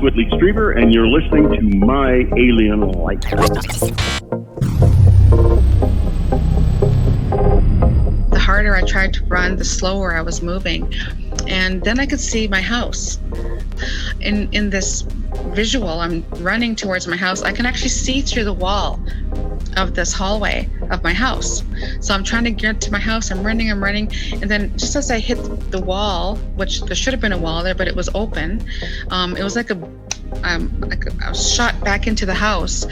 Whitley Strieber, and you're listening to My Alien Life. The harder I tried to run, the slower I was moving. And then I could see my house. In this visual, I'm running towards my house. I can actually see through the wall of this hallway of my house. So I'm trying to get to my house. I'm running. And then just as I hit the wall, which there should have been a wall there, but it was open, it was like I was shot back into the house.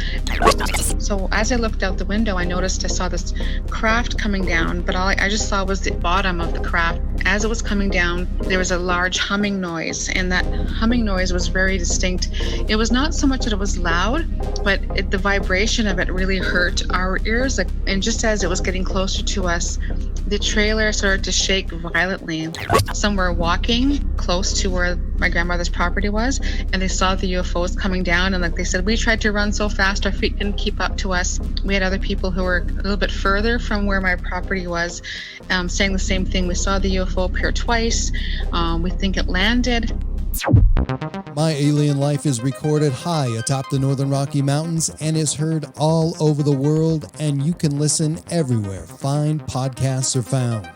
So as I looked out the window, I noticed I saw this craft coming down, but all I just saw was the bottom of the craft. As it was coming down, there was a large humming noise, and that humming noise was very distinct. It was not so much that it was loud, but the vibration of it really hurt our ears. And just as it was getting closer to us, the trailer started to shake violently. Some were walking close to where my grandmother's property was, and they saw the UFOs coming down, and like they said, we tried to run so fast our feet didn't keep up to us. We had other people who were a little bit further from where my property was, saying the same thing. We saw the UFO appear twice. We think it landed. My Alien Life is recorded high atop the Northern Rocky Mountains and is heard all over the world, and you can listen everywhere fine podcasts are found.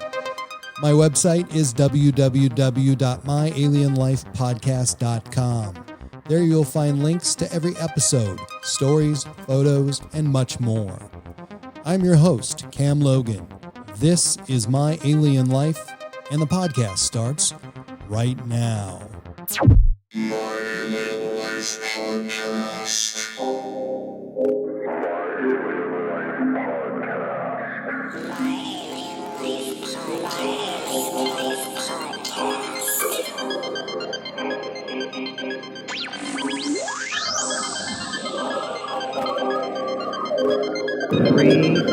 My website is www.myalienlifepodcast.com. There you'll find links to every episode, stories, photos, and much more. I'm your host, Cam Logan. This is My Alien Life, and the podcast starts right now. My Alien Life Podcast. Three, two.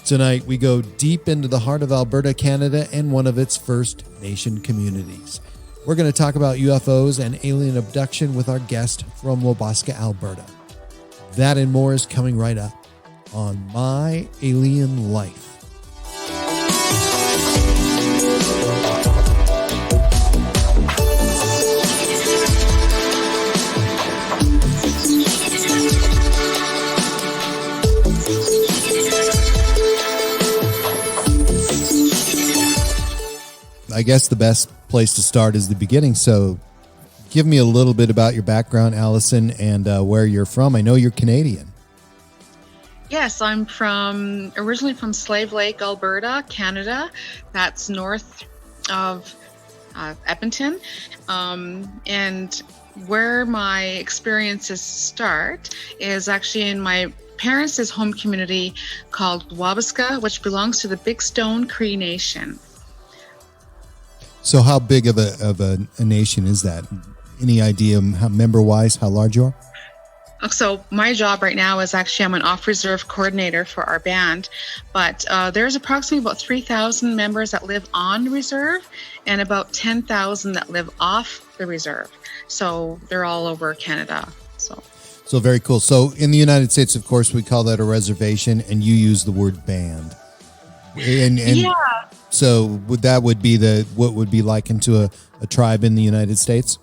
Tonight, we go deep into the heart of Alberta, Canada, and one of its First Nation communities. We're going to talk about UFOs and alien abduction with our guest from Wabasca, Alberta. That and more is coming right up on My Alien Life. I guess the best place to start is the beginning. So give me a little bit about your background, Alison, and where you're from. I know you're Canadian. Yes, I'm originally from Slave Lake, Alberta, Canada. That's north of Edmonton. And where my experiences start is actually in my parents' home community called Wabasca, which belongs to the Big Stone Cree Nation. So how big of a nation is that? Any idea how member-wise, how large you are? So my job right now is actually I'm an off-reserve coordinator for our band, but there's approximately about 3,000 members that live on reserve and about 10,000 that live off the reserve. So they're all over Canada. So very cool. So in the United States, of course, we call that a reservation, and you use the word band. And yeah. So would be what would be likened to a tribe in the United States?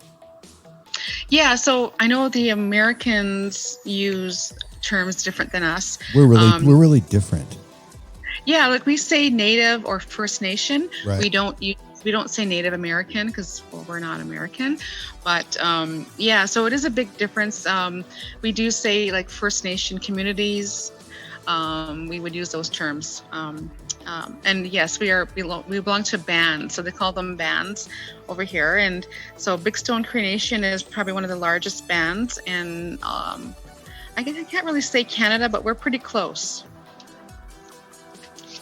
Yeah, so I know the Americans use terms different than us. We're really different. Yeah, like we say Native or First Nation. Right. We don't say Native American because we're not American. But so it is a big difference. We do say like First Nation communities. We would use those terms. And yes, we belong to bands, so they call them bands over here. And so Big Stone Cree Nation is probably one of the largest bands, and I can't really say Canada, but we're pretty close.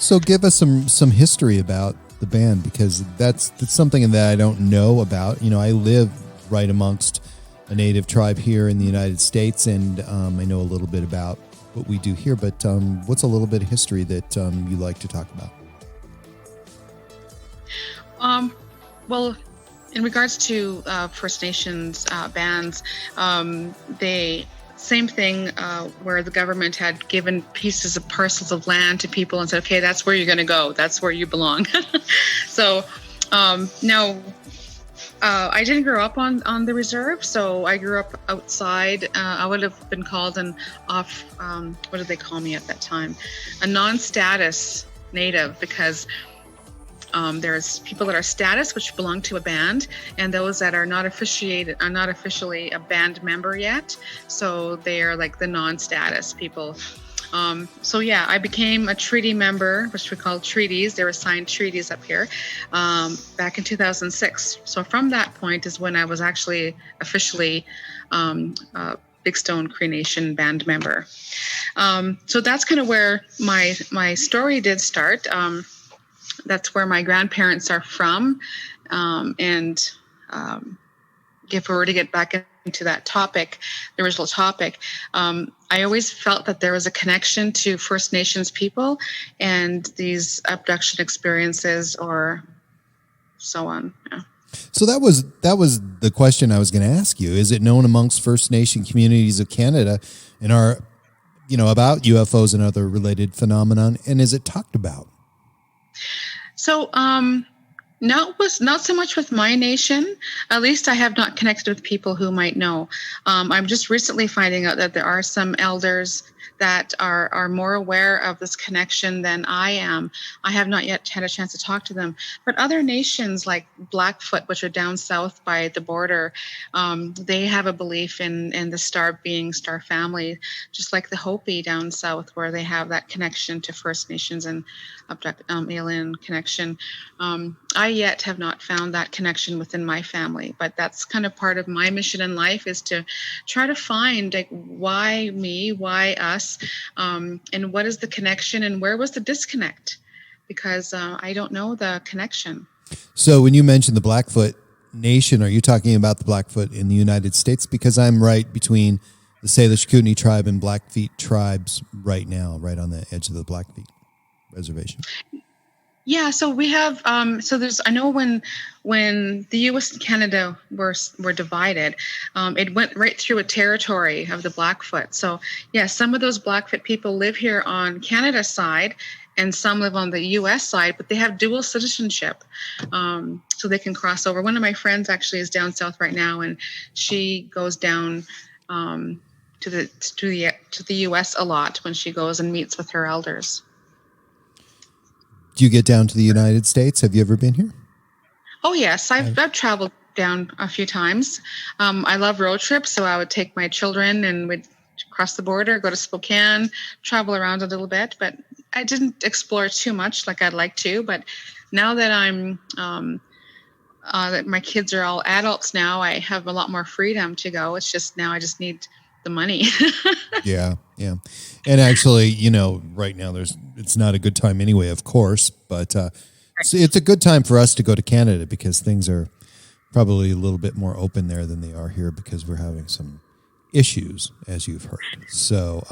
So give us some history about the band, because that's something that I don't know about. I live right amongst a native tribe here in the United States, and I know a little bit about what we do here. But what's a little bit of history that you like to talk about? Well, in regards to First Nations bands, they same thing where the government had given pieces of parcels of land to people and said, okay, that's where you're going to go. That's where you belong. So now I didn't grow up on the reserve. So I grew up outside. I would have been called an off, what did they call me at that time? A non-status native, because there's people that are status, which belong to a band, and those that are not officially a band member yet. So they are like the non-status people. So yeah, I became a treaty member, which we call treaties. They were signed treaties up here back in 2006. So from that point is when I was actually officially Big Stone Cree Nation band member. So that's kind of where my story did start. That's where my grandparents are from. And if we were to get back into that topic, the original topic, I always felt that there was a connection to First Nations people and these abduction experiences or so on. Yeah. So that was the question I was going to ask you. Is it known amongst First Nation communities of Canada and about UFOs and other related phenomenon? And is it talked about? So, not so much with my nation. At least I have not connected with people who might know. I'm just recently finding out that there are some elders that are more aware of this connection than I am. I have not yet had a chance to talk to them. But other nations like Blackfoot, which are down south by the border, they have a belief in the star family, just like the Hopi down south, where they have that connection to First Nations and alien connection. I yet have not found that connection within my family, but that's kind of part of my mission in life, is to try to find why me, why us, and what is the connection and where was the disconnect, because I don't know the connection. So when you mentioned the Blackfoot Nation, are you talking about the Blackfoot in the United States? Because I'm right between the Salish Kootenai tribe and Blackfeet tribes right now, right on the edge of the Blackfeet reservation. Yeah, so we have I know when the U.S. and Canada were divided, it went right through a territory of the Blackfoot. So yeah, some of those Blackfoot people live here on Canada's side, and some live on the U.S. side, but they have dual citizenship, so they can cross over. One of my friends actually is down south right now, and she goes down to the U.S. a lot when she goes and meets with her elders. Do you get down to the United States? Have you ever been here? Oh, yes. I've traveled down a few times. I love road trips, so I would take my children and we'd cross the border, go to Spokane, travel around a little bit. But I didn't explore too much like I'd like to. But now that that my kids are all adults now, I have a lot more freedom to go. It's just now I just need the money. Yeah. And actually, right now it's not a good time anyway, of course, but it's a good time for us to go to Canada because things are probably a little bit more open there than they are here because we're having some issues, as you've heard. So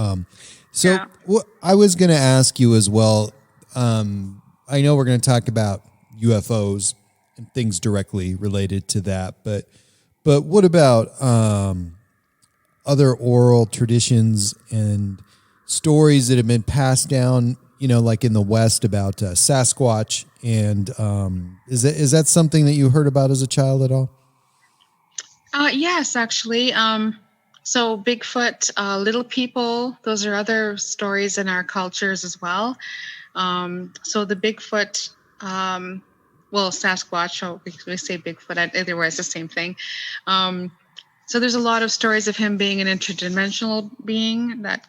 Yeah. What I was going to ask you as well, I know we're going to talk about UFOs and things directly related to that, but what about other oral traditions and stories that have been passed down, like in the West about Sasquatch, and is that something that you heard about as a child at all? Yes, actually. So Bigfoot, little people, those are other stories in our cultures as well. So the Bigfoot, Sasquatch, we say Bigfoot, either way, it's the same thing. So there's a lot of stories of him being an interdimensional being that,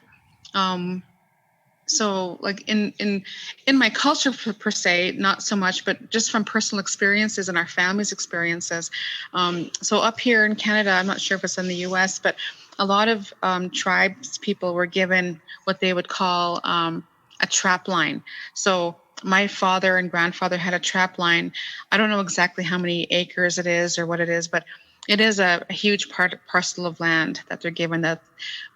so like in my culture per se, not so much, but just from personal experiences and our family's experiences. So up here in Canada, I'm not sure if it's in the US, but a lot of tribes people were given what they would call a trap line. So my father and grandfather had a trap line. I don't know exactly how many acres it is or what it is, but it is a huge parcel of land that they're given, that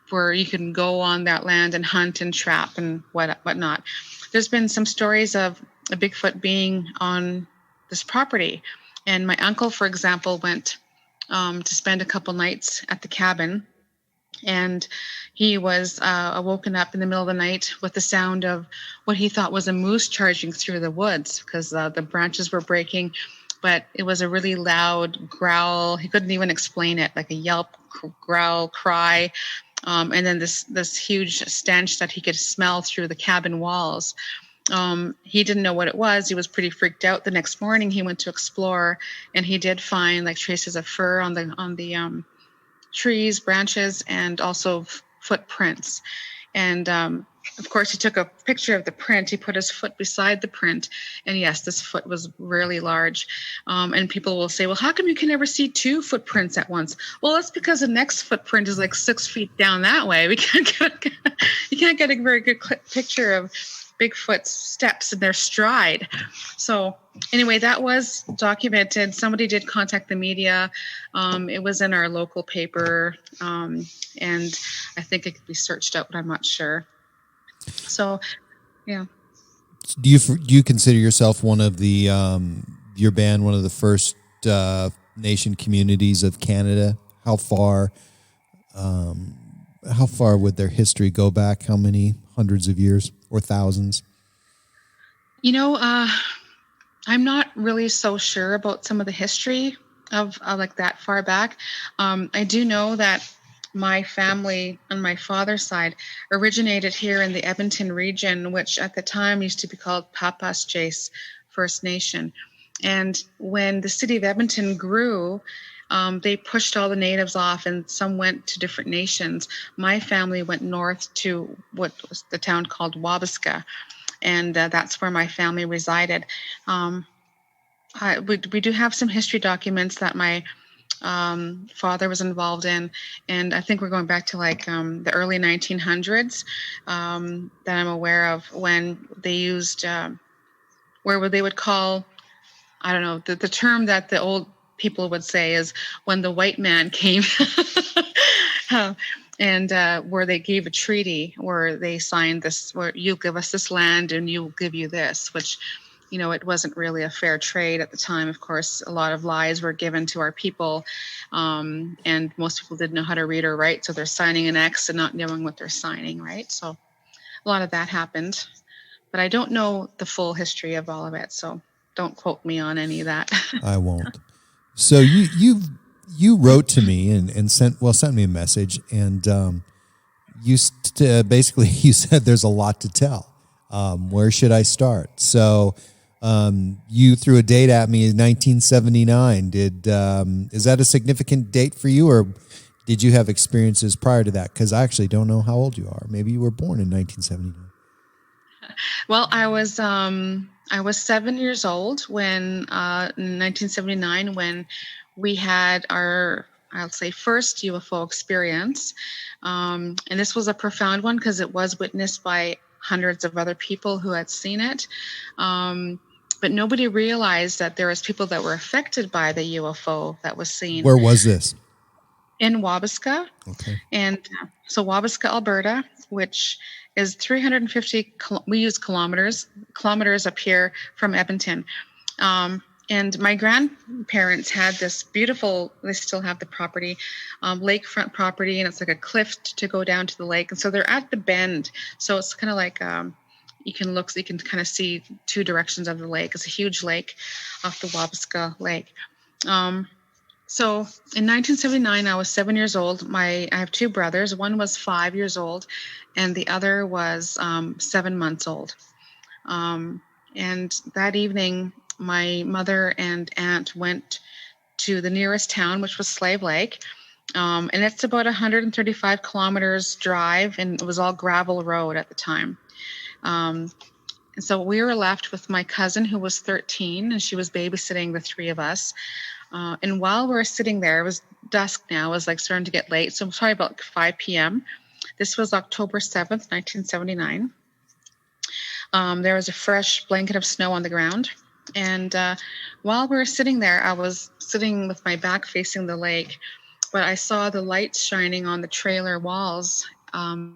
where you can go on that land and hunt and trap and whatnot. There's been some stories of a Bigfoot being on this property. And my uncle, for example, went to spend a couple nights at the cabin. And he was woken up in the middle of the night with the sound of what he thought was a moose charging through the woods, because the branches were breaking. But it was a really loud growl. He couldn't even explain it, like a yelp, growl, cry. And then this huge stench that he could smell through the cabin walls. He didn't know what it was. He was pretty freaked out. The next morning, he went to explore, and he did find like traces of fur on the trees, branches, and also footprints. And of course, he took a picture of the print. He put his foot beside the print, and yes, this foot was really large. And people will say, well, how come you can never see two footprints at once? Well, that's because the next footprint is like 6 feet down that way. You can't get a very good picture of Bigfoot's steps and their stride. So anyway, that was documented. Somebody did contact the media. It was in our local paper, and I think it could be searched out, but I'm not sure. So, yeah. Do you consider yourself one of the your band one of the first nation communities of Canada? How far would their history go back? How many hundreds of years or thousands? I'm not really so sure about some of the history of like that far back. I do know that my family on my father's side originated here in the Edmonton region, which at the time used to be called Papasjace First Nation. And when the city of Edmonton grew, they pushed all the natives off, and some went to different nations. My family went north to what was the town called Wabasca, and that's where my family resided. We do have some history documents that my father was involved in, and I think we're going back to like the early 1900s that I'm aware of, when they used where they would call, I don't know, the term that the old people would say is when the white man came. And where they gave a treaty where they signed this, where you give us this land and you'll give you this, which, it wasn't really a fair trade at the time. Of course, a lot of lies were given to our people, and most people didn't know how to read or write, so they're signing an X and not knowing what they're signing, right? So a lot of that happened, but I don't know the full history of all of it, so don't quote me on any of that. I won't. So you wrote to me and sent me a message, and basically you said there's a lot to tell. Where should I start? So you threw a date at me in 1979. Is that a significant date for you, or did you have experiences prior to that? Because I actually don't know how old you are. Maybe you were born in 1979. Well, I was 7 years old when in 1979, when we had our, I'll say, first UFO experience. And this was a profound one because it was witnessed by hundreds of other people who had seen it. But nobody realized that there was people that were affected by the UFO that was seen. Where was this? In Wabasca. Okay. And so Wabasca, Alberta, which is 350, we use kilometers up here from Edmonton. And my grandparents had this beautiful, they still have the property, lakefront property, and it's like a cliff to go down to the lake. And so they're at the bend. So it's kind of like, you can kind of see two directions of the lake. It's a huge lake off the Wabasca Lake. So in 1979, I was 7 years old. I have two brothers. One was 5 years old, and the other was 7 months old. And that evening, my mother and aunt went to the nearest town, which was Slave Lake. And it's about 135 kilometers drive, and it was all gravel road at the time. And so we were left with my cousin, who was 13, and she was babysitting the three of us. And while we were sitting there, it was dusk now, it was like starting to get late. So it was probably about 5 p.m. This was October 7th, 1979. There was a fresh blanket of snow on the ground. And while we were sitting there, I was sitting with my back facing the lake, but I saw the lights shining on the trailer walls, and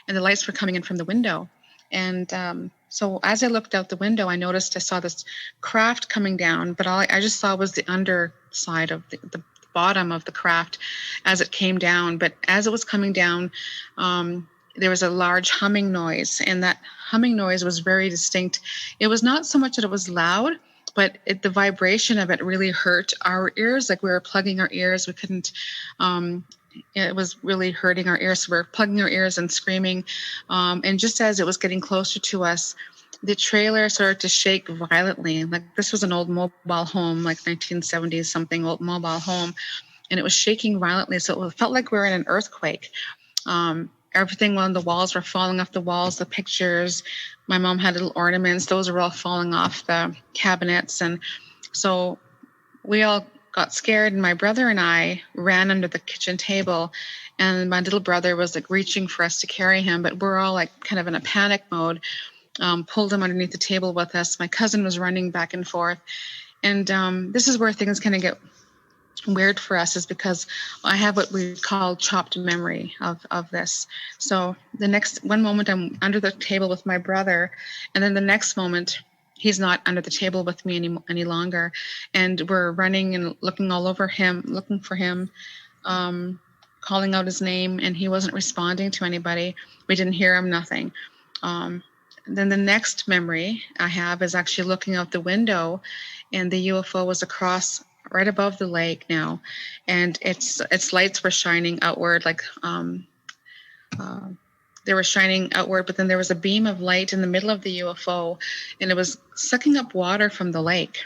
the lights were coming in from the window. And so as I looked out the window, I saw this craft coming down, but all I just saw was the underside of the bottom of the craft as it came down. But as it was coming down, there was a large humming noise, and that humming noise was very distinct. It was not so much that it was loud, but the vibration of it really hurt our ears. Like we were plugging our ears. We couldn't, it was really hurting our ears. So we were plugging our ears and screaming. And just as it was getting closer to us, the trailer started to shake violently. Like this was an old mobile home, like 1970s something, old mobile home. And it was shaking violently. So it felt like we were in an earthquake. Everything on the walls were falling off the walls, the pictures. My mom had little ornaments. Those were all falling off the cabinets. And so we all got scared, and my brother and I ran under the kitchen table, and my little brother was like reaching for us to carry him, but we're all like kind of in a panic mode, pulled him underneath the table with us. My cousin was running back and forth. And this is where things kind of get weird for us, is because I have what we call chopped memory of this. So the next one moment I'm under the table with my brother, and then the next moment he's not under the table with me any longer, and we're running and looking all over him, looking for him, calling out his name, and he wasn't responding to anybody. We didn't hear him, nothing. Then the next memory I have is actually looking out the window, and the UFO was across right above the lake now, and its lights were shining outward, like they were shining outward, but then there was a beam of light in the middle of the UFO, and it was sucking up water from the lake.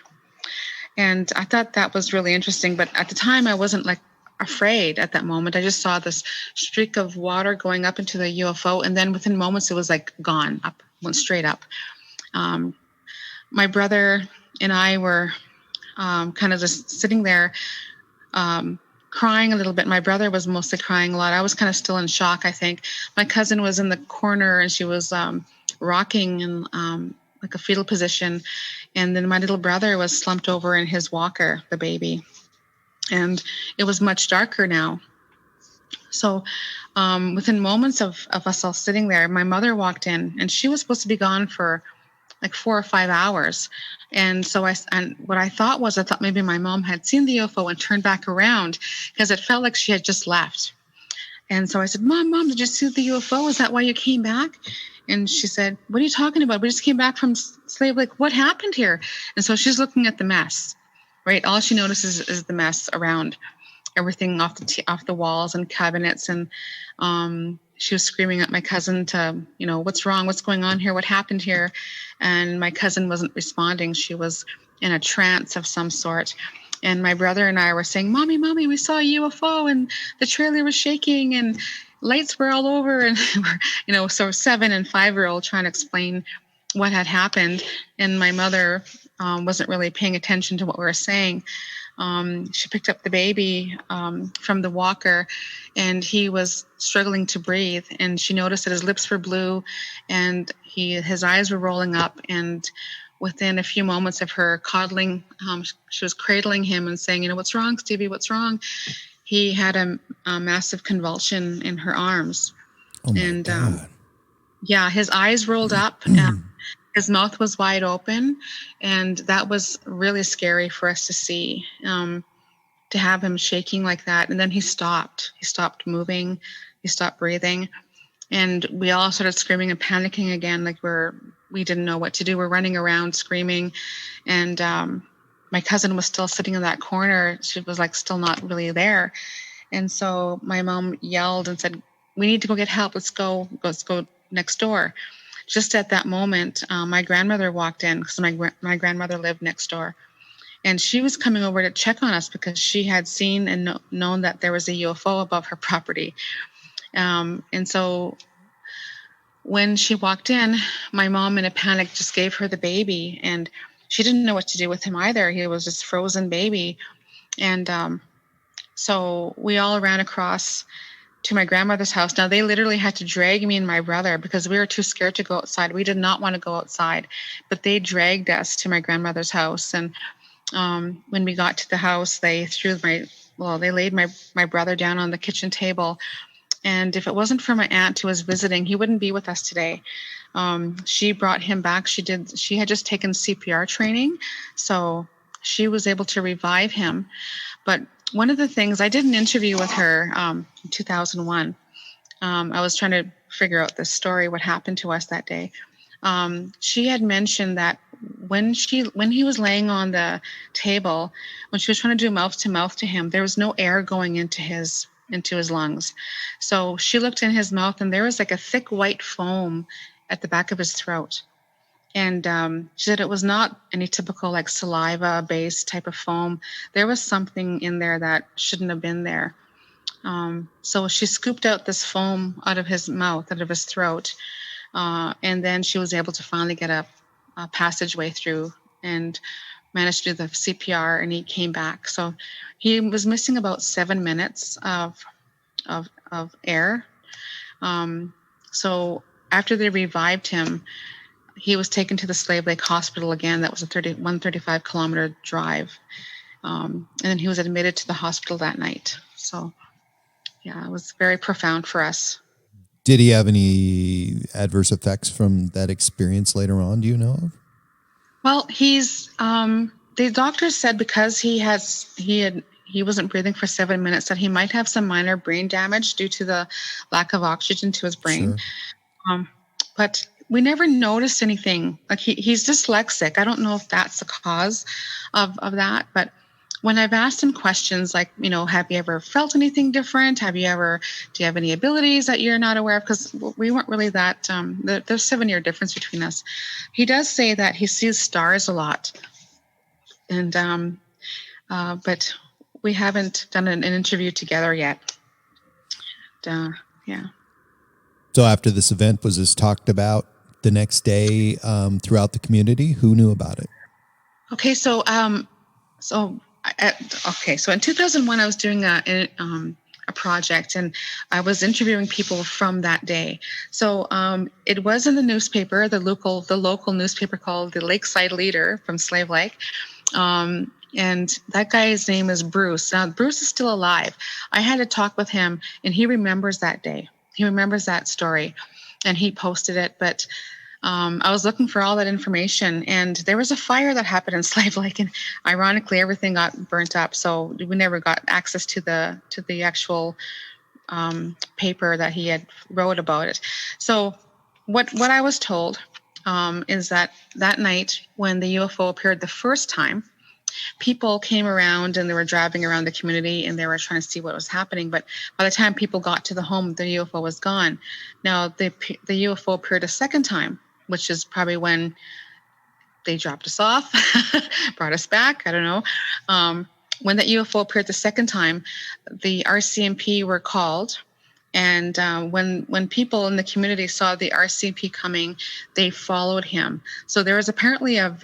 And I thought that was really interesting, but at the time I wasn't like afraid at that moment. I just saw this streak of water going up into the UFO, and then within moments it was like gone, up, went straight up. My brother and I were kind of just sitting there, crying a little bit. My brother was mostly crying a lot. I was kind of still in shock, I think. My cousin was in the corner, and she was rocking in like a fetal position. And then my little brother was slumped over in his walker, the baby. And it was much darker now. So within moments of us all sitting there, my mother walked in, and she was supposed to be gone for like 4 or 5 hours. And so what I thought maybe my mom had seen the UFO and turned back around, because it felt like she had just left. And so I said, Mom, did you see the UFO? Is that why you came back? And she said, what are you talking about? We just came back from Slave Lake. What happened here? And so she's looking at the mess, right? All she notices is the mess around, everything off the walls and cabinets. And she was screaming at my cousin to, what's wrong? What's going on here? What happened here? And my cousin wasn't responding. She was in a trance of some sort. And my brother and I were saying, Mommy, we saw a UFO, and the trailer was shaking, and lights were all over. And we're, so 7 and 5-year-old trying to explain what had happened. And my mother wasn't really paying attention to what we were saying. She picked up the baby from the walker, and he was struggling to breathe. And she noticed that his lips were blue, and his eyes were rolling up. And within a few moments of her coddling, she was cradling him and saying, what's wrong, Stevie? What's wrong? He had a massive convulsion in her arms. Oh my God. Yeah, his eyes rolled up. His mouth was wide open, and that was really scary for us to see, to have him shaking like that. And then he stopped. He stopped moving. He stopped breathing. And we all started screaming and panicking again, like we didn't know what to do. We're running around screaming. And my cousin was still sitting in that corner. She was like still not really there. And so my mom yelled and said, we need to go get help. Let's go next door. Just at that moment, my grandmother walked in, because my grandmother lived next door. And she was coming over to check on us because she had seen and known that there was a UFO above her property. And so when she walked in, my mom in a panic just gave her the baby, and she didn't know what to do with him either. He was just frozen baby. And so we all ran across to my grandmother's house. Now, they literally had to drag me and my brother because we were too scared to go outside. We did not want to go outside, but they dragged us to my grandmother's house. And when we got to the house, they laid my brother down on the kitchen table. And if it wasn't for my aunt who was visiting, he wouldn't be with us today. She brought him back. She had just taken CPR training, so she was able to revive him. But one of the things, I did an interview with her in 2001. I was trying to figure out this story, what happened to us that day. She had mentioned that when he was laying on the table, when she was trying to do mouth to mouth to him, there was no air going into his lungs. So she looked in his mouth, and there was like a thick white foam at the back of his throat. And she said it was not any typical like saliva-based type of foam. There was something in there that shouldn't have been there. So she scooped out this foam out of his mouth, out of his throat, and then she was able to finally get a passageway through and managed to do the CPR, and he came back. So he was missing about 7 minutes of air. So after they revived him, he was taken to the Slave Lake Hospital again. That was a 135-kilometer drive. And then he was admitted to the hospital that night. So, yeah, it was very profound for us. Did he have any adverse effects from that experience later on? Do you know of? Well, the doctor said because he wasn't breathing for 7 minutes, that he might have some minor brain damage due to the lack of oxygen to his brain. Sure. But we never noticed anything. Like he's dyslexic. I don't know if that's the cause of that. But when I've asked him questions like, have you ever felt anything different? Do you have any abilities that you're not aware of? Because we weren't really that, there's 7-year difference between us. He does say that he sees stars a lot. And, but we haven't done an interview together yet. Yeah. So after this event, was this talked about the next day throughout the community? Who knew about it? Okay, so in 2001, I was doing a project, and I was interviewing people from that day. So it was in the newspaper, the local newspaper called the Lakeside Leader from Slave Lake. And that guy's name is Bruce. Now, Bruce is still alive. I had to talk with him, and he remembers that day. He remembers that story, and he posted it. But I was looking for all that information, and there was a fire that happened in Slave Lake, and ironically, everything got burnt up. So we never got access to the actual paper that he had wrote about it. So what I was told is that night when the UFO appeared the first time, people came around and they were driving around the community and they were trying to see what was happening. But by the time people got to the home, the UFO was gone. Now, the UFO appeared a second time, which is probably when they dropped us off, brought us back. I don't know. When that UFO appeared the second time, the RCMP were called. And when people in the community saw the RCMP coming, they followed him. So there was apparently a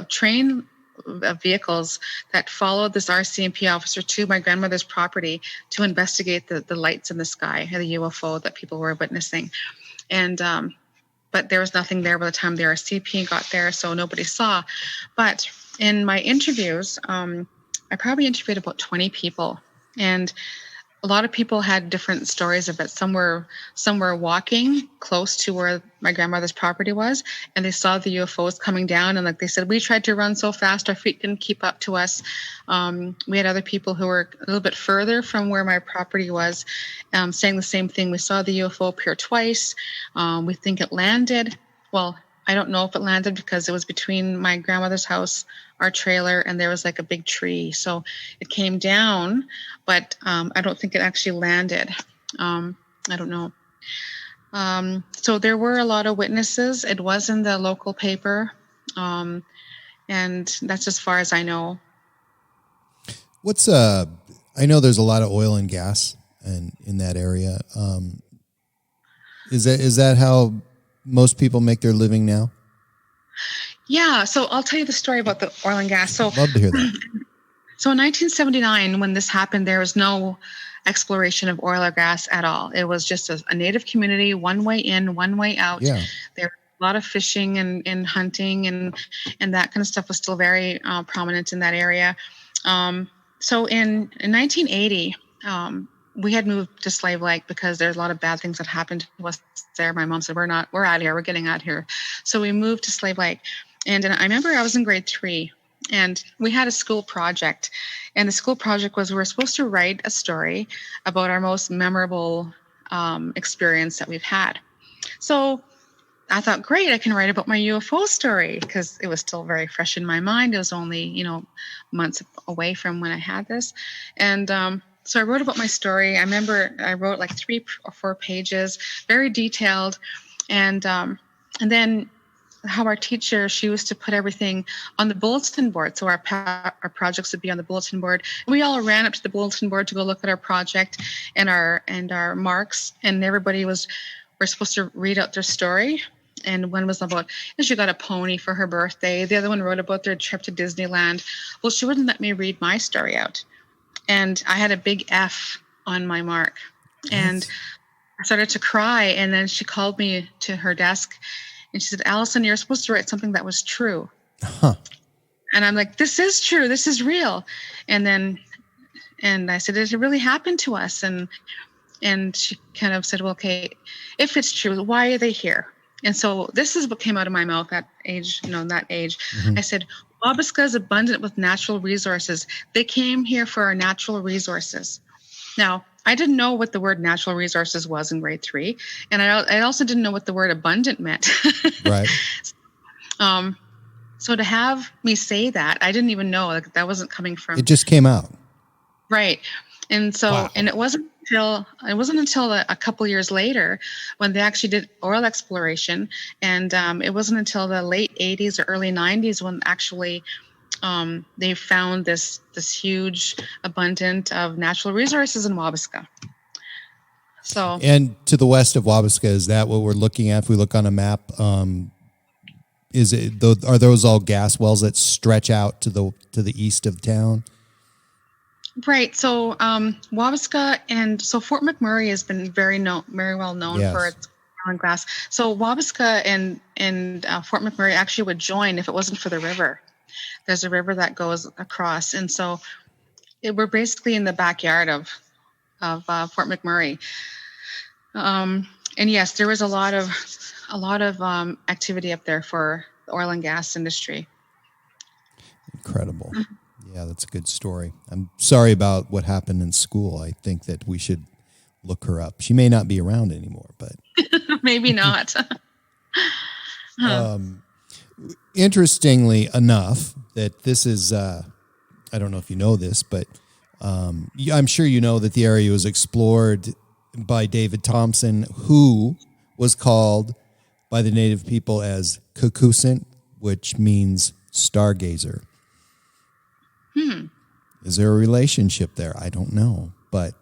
train of vehicles that followed this RCMP officer to my grandmother's property to investigate the lights in the sky, the UFO that people were witnessing. And but there was nothing there by the time the RCMP got there, so nobody saw. But in my interviews, I probably interviewed about 20 people, and a lot of people had different stories of it. Some were walking close to where my grandmother's property was, and they saw the UFOs coming down. And like they said, we tried to run so fast, our feet couldn't keep up to us. We had other people who were a little bit further from where my property was, saying the same thing. We saw the UFO appear twice. We think it landed. Well, I don't know if it landed because it was between my grandmother's house, our trailer, and there was like a big tree. So it came down, but I don't think it actually landed. I don't know. So there were a lot of witnesses. It was in the local paper. And that's as far as I know. I know there's a lot of oil and gas in that area. Is that how most people make their living now? Yeah, so I'll tell you the story about the oil and gas. So love to hear that. So in 1979, when this happened, there was no exploration of oil or gas at all. It was just a native community, one way in, one way out. Yeah. There a lot of fishing and hunting and that kind of stuff was still very prominent in that area. So in 1980, we had moved to Slave Lake because there's a lot of bad things that happened to us there. My mom said, we're out of here. We're getting out of here. So we moved to Slave Lake. And I remember I was in grade 3 and we had a school project. And the school project was we were supposed to write a story about our most memorable experience that we've had. So I thought, great, I can write about my UFO story because it was still very fresh in my mind. It was only, months away from when I had this. And so I wrote about my story. I remember I wrote like 3 or 4 pages, very detailed. And then how our teacher, she used to put everything on the bulletin board. So our projects would be on the bulletin board. And we all ran up to the bulletin board to go look at our project and our marks. And everybody we're supposed to read out their story. And one was about, she got a pony for her birthday. The other one wrote about their trip to Disneyland. Well, she wouldn't let me read my story out. And I had a big F on my mark. Yes. And I started to cry. And then she called me to her desk and she said, Alison, you're supposed to write something that was true. Huh. And I'm like, this is true. This is real. And I said, it really happened to us. And she kind of said, well, okay, if it's true, why are they here? And so this is what came out of my mouth that age. Mm-hmm. I said, Wabasca is abundant with natural resources. They came here for our natural resources. Now, I didn't know what the word natural resources was in grade 3. And I also didn't know what the word abundant meant. Right. So to have me say that, I didn't even know that wasn't coming from. It just came out. Right. And so, wow. And it wasn't until a couple years later when they actually did oil exploration. And it wasn't until the late 80s or early 90s when actually they found this huge abundance of natural resources in Wabasca. So, and to the west of Wabasca, is that what we're looking at? If we look on a map, are those all gas wells that stretch out to the east of town? Right. So Wabasca and so Fort McMurray has been very well known yes. for its oil and gas. So Wabasca and Fort McMurray actually would join if it wasn't for the river. There's a river that goes across, and so we're basically in the backyard of Fort McMurray. And yes, there was a lot of activity up there for the oil and gas industry. Incredible. Mm-hmm. Yeah, that's a good story. I'm sorry about what happened in school. I think that we should look her up. She may not be around anymore, but maybe not. Interestingly enough, that this is, I don't know if you know this, but I'm sure you know that the area was explored by David Thompson, who was called by the native people as Kukusint, which means stargazer. Is there a relationship there? I don't know, but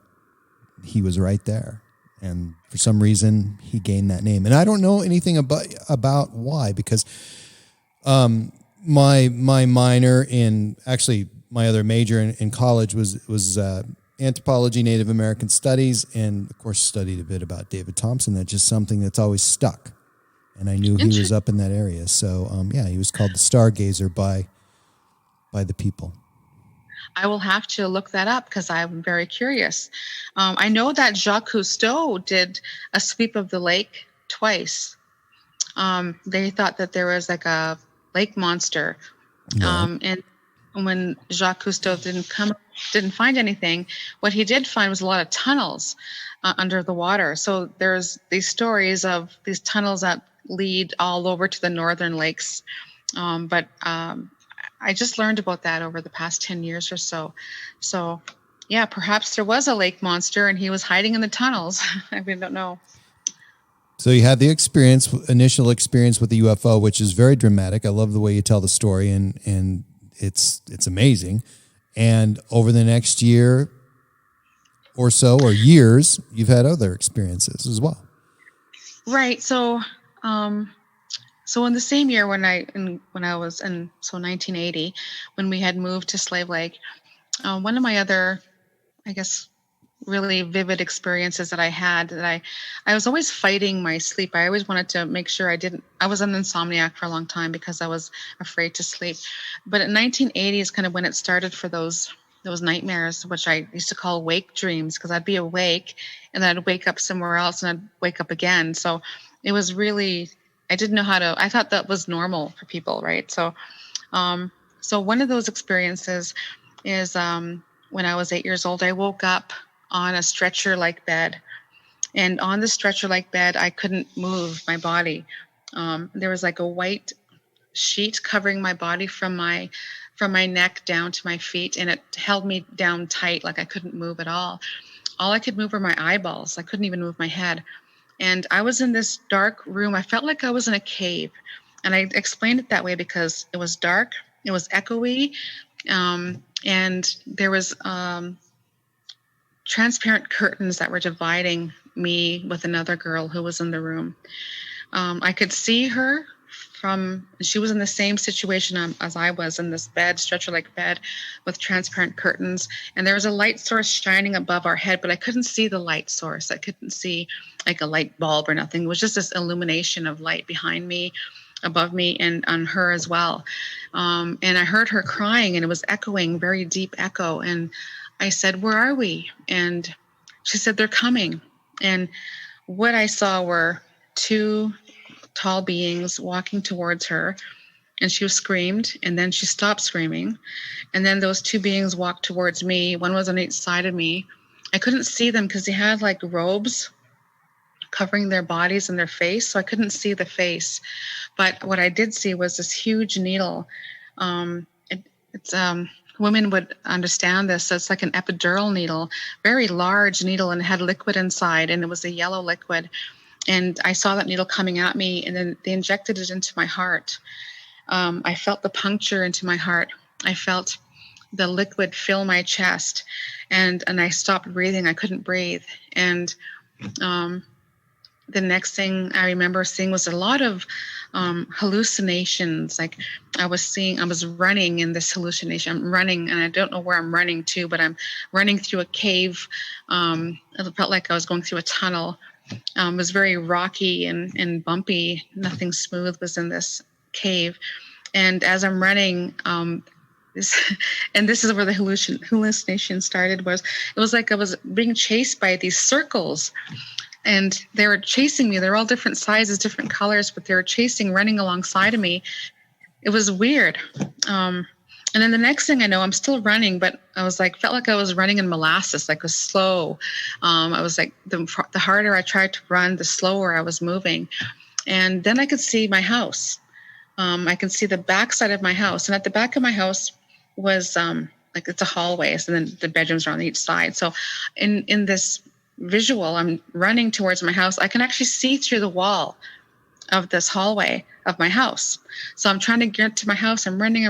he was right there. And for some reason, he gained that name. And I don't know anything about why, because my minor in, actually my other major in college was anthropology, Native American studies, and of course studied a bit about David Thompson. That's just something that's always stuck. And I knew he was up in that area. So he was called the stargazer by the people. I will have to look that up because I'm very curious. I know that Jacques Cousteau did a sweep of the lake twice. They thought that there was like a lake monster. Yeah. And when Jacques Cousteau didn't find anything, what he did find was a lot of tunnels under the water. So there's these stories of these tunnels that lead all over to the northern lakes. But I just learned about that over the past 10 years or so. So, yeah, perhaps there was a lake monster and he was hiding in the tunnels. I don't know. So you had the initial experience with the UFO, which is very dramatic. I love the way you tell the story, and it's amazing. And over the next year or so, or years, you've had other experiences as well. Right. So, so in the same year when I was in 1980, when we had moved to Slave Lake, one of my other, I guess, really vivid experiences that I had, that I was always fighting my sleep. I always wanted to make sure I was an insomniac for a long time because I was afraid to sleep. But in 1980 is kind of when it started for those nightmares, which I used to call wake dreams, because I'd be awake and then I'd wake up somewhere else and I'd wake up again. So it was really, I didn't know I thought that was normal for people, right? So one of those experiences is when I was 8 years old, I woke up on a stretcher-like bed. And on the stretcher-like bed, I couldn't move my body. There was like a white sheet covering my body from my neck down to my feet, and it held me down tight, like I couldn't move at all. All I could move were my eyeballs. I couldn't even move my head. And I was in this dark room. I felt like I was in a cave. And I explained it that way because it was dark, it was echoey, and there was transparent curtains that were dividing me with another girl who was in the room. I could see her she was in the same situation as I was, in this bed, stretcher-like bed with transparent curtains. And there was a light source shining above our head, but I couldn't see the light source. I couldn't see like a light bulb or nothing. It was just this illumination of light behind me, above me, and on her as well. And I heard her crying, and it was echoing, very deep echo. And I said, "Where are we?" And she said, "They're coming." And what I saw were two tall beings walking towards her, and she screamed, and then she stopped screaming. And then those two beings walked towards me. One was on each side of me. I couldn't see them because they had like robes covering their bodies and their face, so I couldn't see the face. But what I did see was this huge needle. Women would understand this. So it's like an epidural needle, very large needle, and it had liquid inside, and it was a yellow liquid. And I saw that needle coming at me, and then they injected it into my heart. I felt the puncture into my heart. I felt the liquid fill my chest, and I stopped breathing. I couldn't breathe. And the next thing I remember seeing was a lot of hallucinations. Like I was running in this hallucination. I'm running, and I don't know where I'm running to, but I'm running through a cave. It felt like I was going through a tunnel. It was very rocky and bumpy. Nothing smooth was in this cave. And as I'm running, this is where the hallucination started. It was like I was being chased by these circles, and they were chasing me. They're all different sizes, different colors, but they were running alongside of me. It was weird. And then the next thing I know, I'm still running, but felt like I was running in molasses, like it was slow. I was like, the harder I tried to run, the slower I was moving. And then I could see my house. I could see the back side of my house. And at the back of my house was like it's a hallway. So then the bedrooms are on each side. So in this visual, I'm running towards my house. I can actually see through the wall of this hallway of my house. So I'm trying to get to my house. I'm running.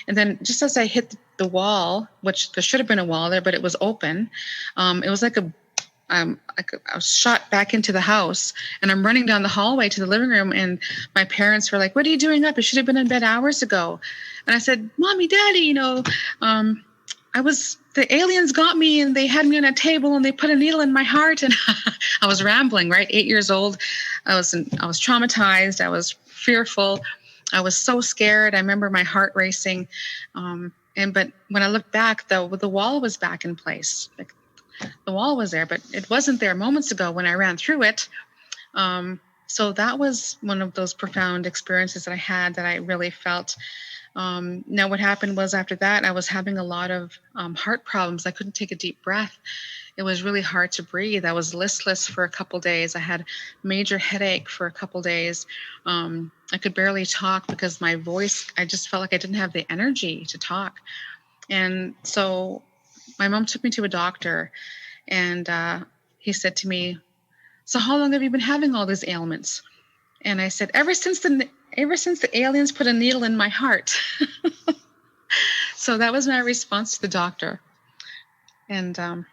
And then just as I hit the wall, which there should have been a wall there, but it was open. It was like I was shot back into the house, and I'm running down the hallway to the living room. And my parents were like, "What are you doing up? You should have been in bed hours ago." And I said, "Mommy, Daddy, the aliens got me, and they had me on a table, and they put a needle in my heart." And I was rambling, right? 8 years old. I was traumatized. I was fearful. I was so scared. I remember my heart racing. But when I looked back, the wall was back in place. Like the wall was there, but it wasn't there moments ago when I ran through it. So that was one of those profound experiences that I had that I really felt. Now what happened was after that, I was having a lot of heart problems. I couldn't take a deep breath. It was really hard to breathe. I was listless for a couple days. I had major headache for a couple days. I could barely talk because my voice, I just felt like I didn't have the energy to talk. And so my mom took me to a doctor, and he said to me, "So how long have you been having all these ailments?" And I said, ever since the aliens put a needle in my heart." So that was my response to the doctor. And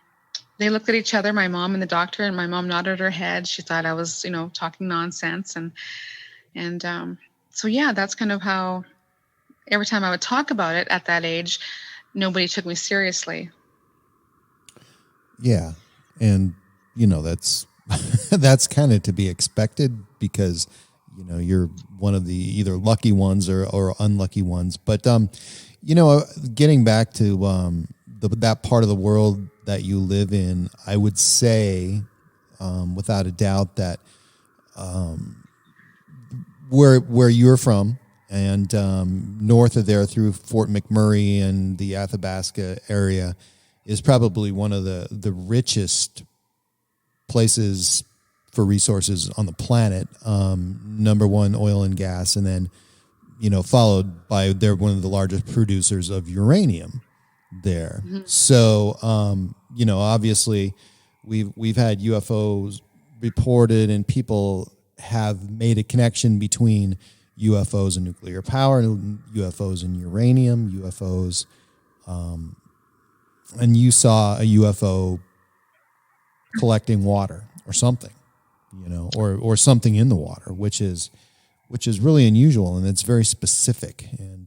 they looked at each other, my mom and the doctor, and my mom nodded her head. She thought I was, talking nonsense. And so, yeah, that's kind of how every time I would talk about it at that age, nobody took me seriously. Yeah. And, that's, that's kind of to be expected because, you're one of the either lucky ones or unlucky ones. But, getting back to that part of the world that you live in, I would say, without a doubt that where you're from and north of there through Fort McMurray and the Athabasca area is probably one of the richest places for resources on the planet. Number one, oil and gas, and then followed by they're one of the largest producers of uranium there. Mm-hmm. So obviously we've had UFOs reported, and people have made a connection between UFOs and nuclear power, UFOs and uranium, UFOs, and you saw a UFO collecting water or something, or something in the water, which is really unusual, and it's very specific, and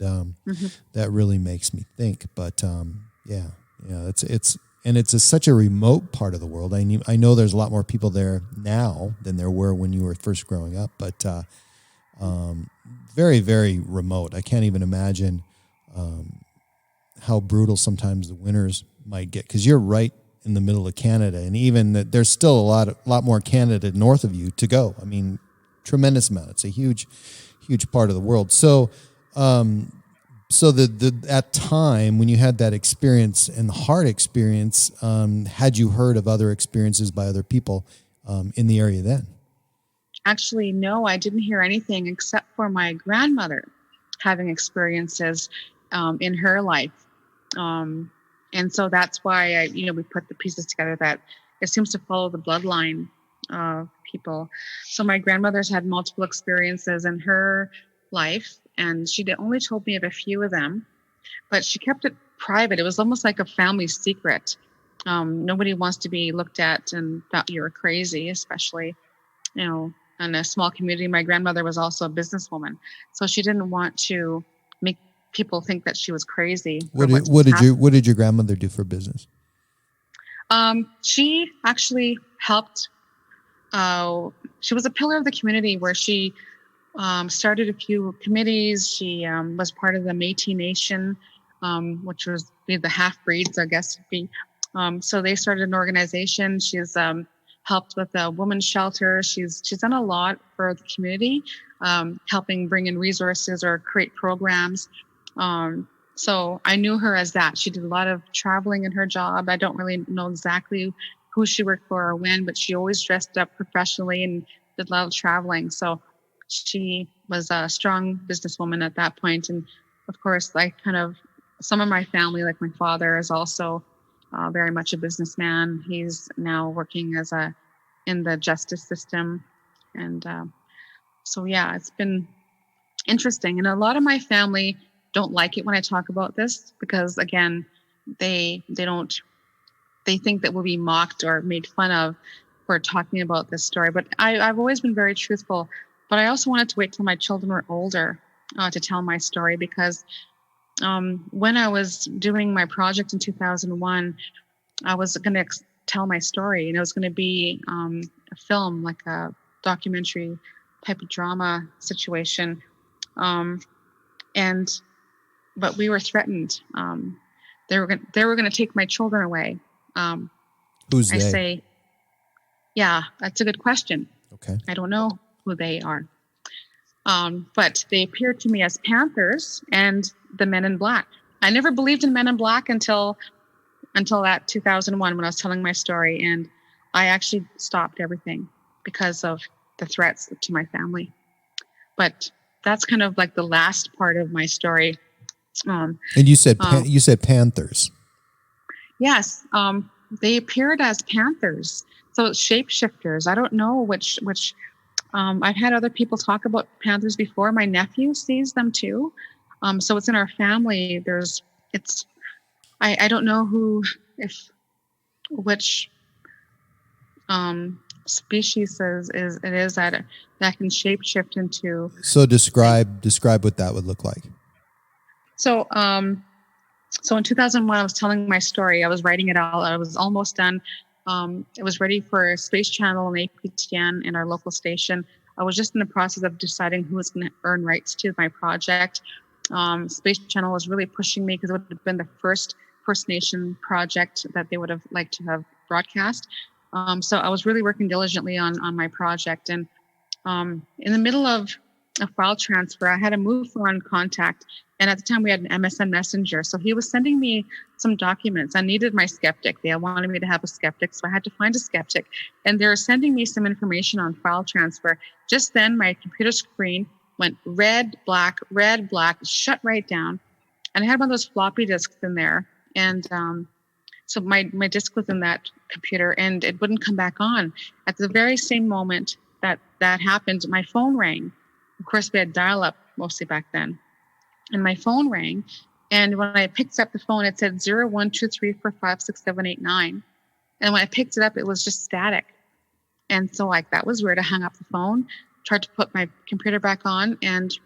that really makes me think. But it's such a remote part of the world. I know there's a lot more people there now than there were when you were first growing up, but very, very remote. I can't even imagine how brutal sometimes the winters might get, because you're right in the middle of Canada, and even that there's still a lot more Canada north of you to go. I mean, tremendous amount. It's a huge part of the world. So at time when you had that experience and the hard experience, had you heard of other experiences by other people in the area then? Actually, no, I didn't hear anything except for my grandmother having experiences in her life. And so that's why we put the pieces together that it seems to follow the bloodline of people. So my grandmother's had multiple experiences in her life, and she only told me of a few of them, but she kept it private. It was almost like a family secret. Nobody wants to be looked at and thought you were crazy, especially, in a small community. My grandmother was also a businesswoman, so she didn't want to make people think that she was crazy. What did your grandmother do for business? She actually helped. She was a pillar of the community where she started a few committees. She was part of the Métis Nation, which was the half-breeds, I guess. So they started an organization. She's helped with a women's shelter. She's done a lot for the community, helping bring in resources or create programs. So I knew her as that. She did a lot of traveling in her job. I don't really know exactly who she worked for or when, but she always dressed up professionally and did a lot of traveling. So she was a strong businesswoman at that point. And of course, some of my family, like my father, is also very much a businessman. He's now working in the justice system. And so, yeah, it's been interesting. And a lot of my family don't like it when I talk about this because, again, they think that we'll be mocked or made fun of for talking about this story. But I've always been very truthful. But I also wanted to wait till my children were older to tell my story, because when I was doing my project in 2001, I was going to tell my story, and it was going to be a film, like a documentary type of drama situation. But we were threatened. They were going to take my children away. Who's they? I say, yeah, that's a good question. Okay. I don't know who they are. But they appeared to me as Panthers and the Men in Black. I never believed in Men in Black until that 2001 when I was telling my story, and I actually stopped everything because of the threats to my family. But that's kind of like the last part of my story. And you said Panthers. Yes, they appeared as Panthers, so shapeshifters. I don't know which. I've had other people talk about Panthers before. My nephew sees them too, so it's in our family. I don't know which species it is that can shapeshift into. So describe what that would look like. So in 2001, I was telling my story. I was writing it out. I was almost done. It was ready for Space Channel and APTN and our local station. I was just in the process of deciding who was going to earn rights to my project. Space Channel was really pushing me because it would have been the first First Nation project that they would have liked to have broadcast. So I was really working diligently on my project. And in the middle of a file transfer, I had a move-on contact. And at the time, we had an MSN Messenger. So he was sending me some documents. I needed my skeptic. They wanted me to have a skeptic. So I had to find a skeptic. And they were sending me some information on file transfer. Just then, my computer screen went red, black, shut right down. And I had one of those floppy disks in there. And so my disk was in that computer, and it wouldn't come back on. At the very same moment that happened, my phone rang. Of course, we had dial-up mostly back then. And my phone rang. And when I picked up the phone, it said 0123456789. And when I picked it up, it was just static. And so that was weird. I hung up the phone, tried to put my computer back on, and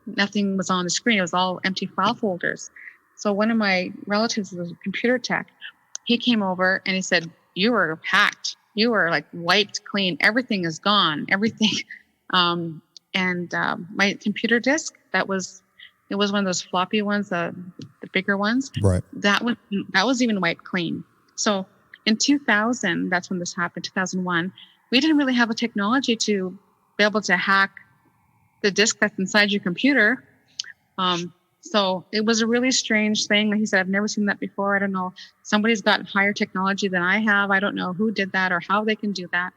nothing was on the screen. It was all empty file folders. So one of my relatives was a computer tech. He came over and he said, "You were hacked. You were wiped clean. Everything is gone. Everything." My computer disk, it was one of those floppy ones, the bigger ones. Right. That was even wiped clean. So in 2000, that's when this happened, 2001, we didn't really have a technology to be able to hack the disk that's inside your computer. So it was a really strange thing. He said, "I've never seen that before. I don't know. Somebody's got higher technology than I have. I don't know who did that or how they can do that."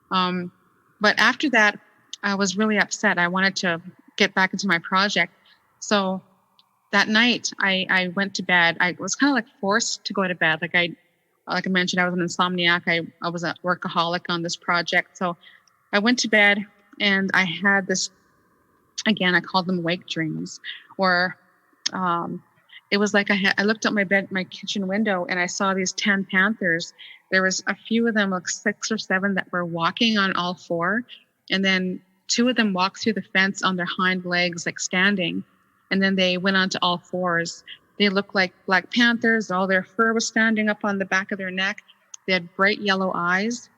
But after that, I was really upset. I wanted to get back into my project. So that night I went to bed. I was kind of forced to go to bed. Like I mentioned, I was an insomniac. I was a workaholic on this project. So I went to bed and I had this, again, I called them wake dreams, where it was like I looked out my kitchen window, and I saw these 10 panthers. There was a few of them, 6 or 7, that were walking on all 4. And then 2 of them walked through the fence on their hind legs, standing. And then they went onto all 4s. They looked like black panthers. All their fur was standing up on the back of their neck. They had bright yellow eyes.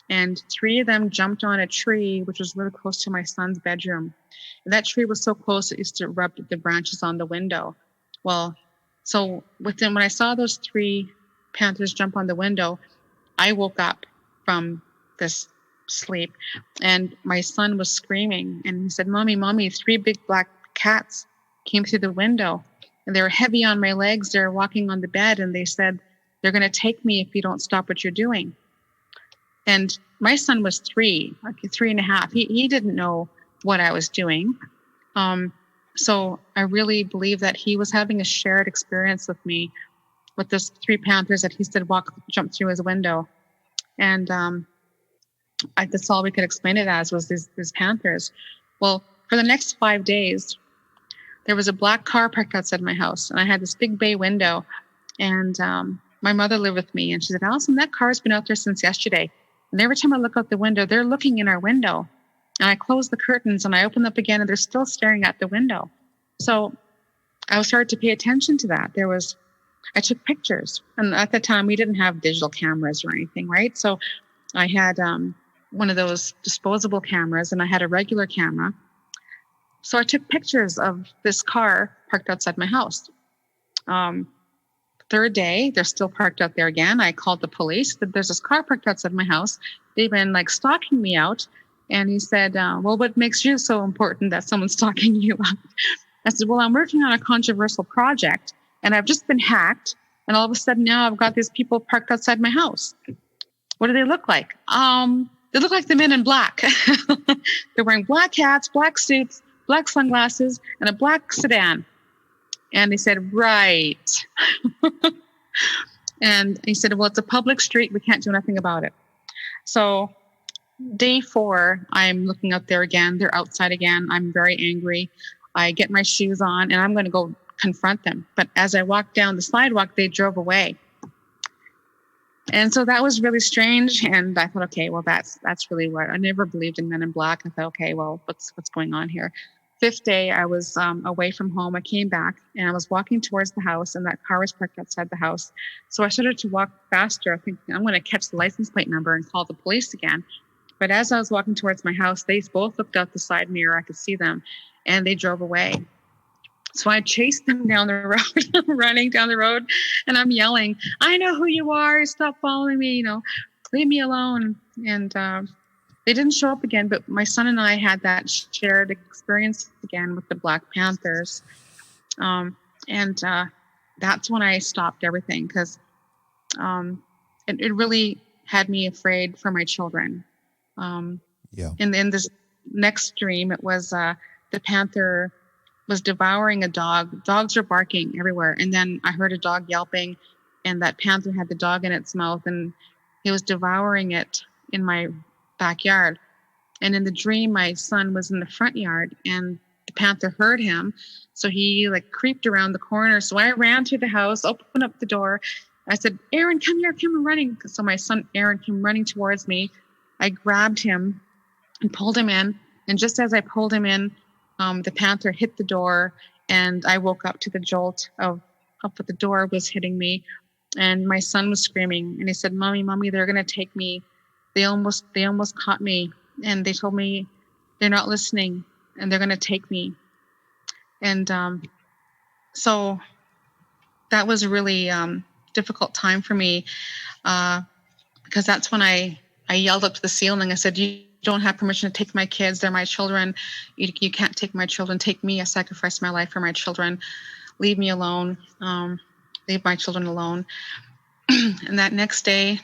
And 3 of them jumped on a tree, which was really close to my son's bedroom. And that tree was so close, it used to rub the branches on the window. Well, so when I saw those 3 panthers jump on the window, I woke up from this sleep, and my son was screaming. And he said, Mommy, 3 big black cats came through the window, and they were heavy on my legs. They were walking on the bed, and they said, "They're going to take me if you don't stop what you're doing." And my son was 3, 3.5. He didn't know what I was doing. So I really believe that he was having a shared experience with me, with those 3 panthers that he said jumped through his window. And that's all we could explain it as, was these panthers. Well, for the next 5 days, there was a black car parked outside my house, and I had this big bay window. And my mother lived with me, and she said, "Alison, that car's been out there since yesterday. And every time I look out the window, they're looking in our window." And I closed the curtains and I opened up again, and they're still staring at the window. So I started to pay attention to that. I took pictures. And at the time, we didn't have digital cameras or anything, right? So I had one of those disposable cameras, and I had a regular camera. So I took pictures of this car parked outside my house. 3rd day, they're still parked out there again. I called the police. There's this car parked outside my house. They've been stalking me out. And he said, "Well, what makes you so important that someone's stalking you out?" I said, "Well, I'm working on a controversial project, and I've just been hacked. And all of a sudden now I've got these people parked outside my house. What do they look like?" They look like the Men in Black. They're wearing black hats, black suits, black sunglasses, and a black sedan. And he said, "Right." And he said, "Well, it's a public street. We can't do nothing about it." So day 4, I'm looking out there again. They're outside again. I'm very angry. I get my shoes on, and I'm going to go confront them. But as I walked down the sidewalk, they drove away. And so that was really strange. And I thought, okay, well, that's really what I never believed in Men in Black. I thought, okay, well, what's going on here? fifth day, I was away from home. I came back and I was walking towards the house, and that car was parked outside the house. So I started to walk faster, thinking I'm going to catch the license plate number and call the police again. But as I was walking towards my house, they both looked out the side mirror. I could see them, and they drove away. So I chased them down the road, I'm running down the road, and I'm yelling, "I know who you are. Stop following me. Leave me alone." And they didn't show up again, but my son and I had that shared experience again with the Black Panthers. And that's when I stopped everything, because it really had me afraid for my children. In this next dream, it was the panther was devouring a dog. Dogs were barking everywhere. And then I heard a dog yelping, and that panther had the dog in its mouth, and he was devouring it in my backyard. And in the dream, my son was in the front yard, and the panther heard him. So he creeped around the corner. So I ran to the house, opened up the door. I said, "Aaron, come here, come running." So my son, Aaron, came running towards me. I grabbed him and pulled him in. And just as I pulled him in, the panther hit the door, and I woke up to the jolt of what the door was hitting me. And my son was screaming, and he said, Mommy, they're going to take me. They almost caught me, and they told me they're not listening, and they're going to take me. And so that was a really difficult time for me, because that's when I yelled up to the ceiling. I said, "You don't have permission to take my kids. They're my children. You can't take my children. Take me. I sacrificed my life for my children. Leave me alone. Leave my children alone." And that next day,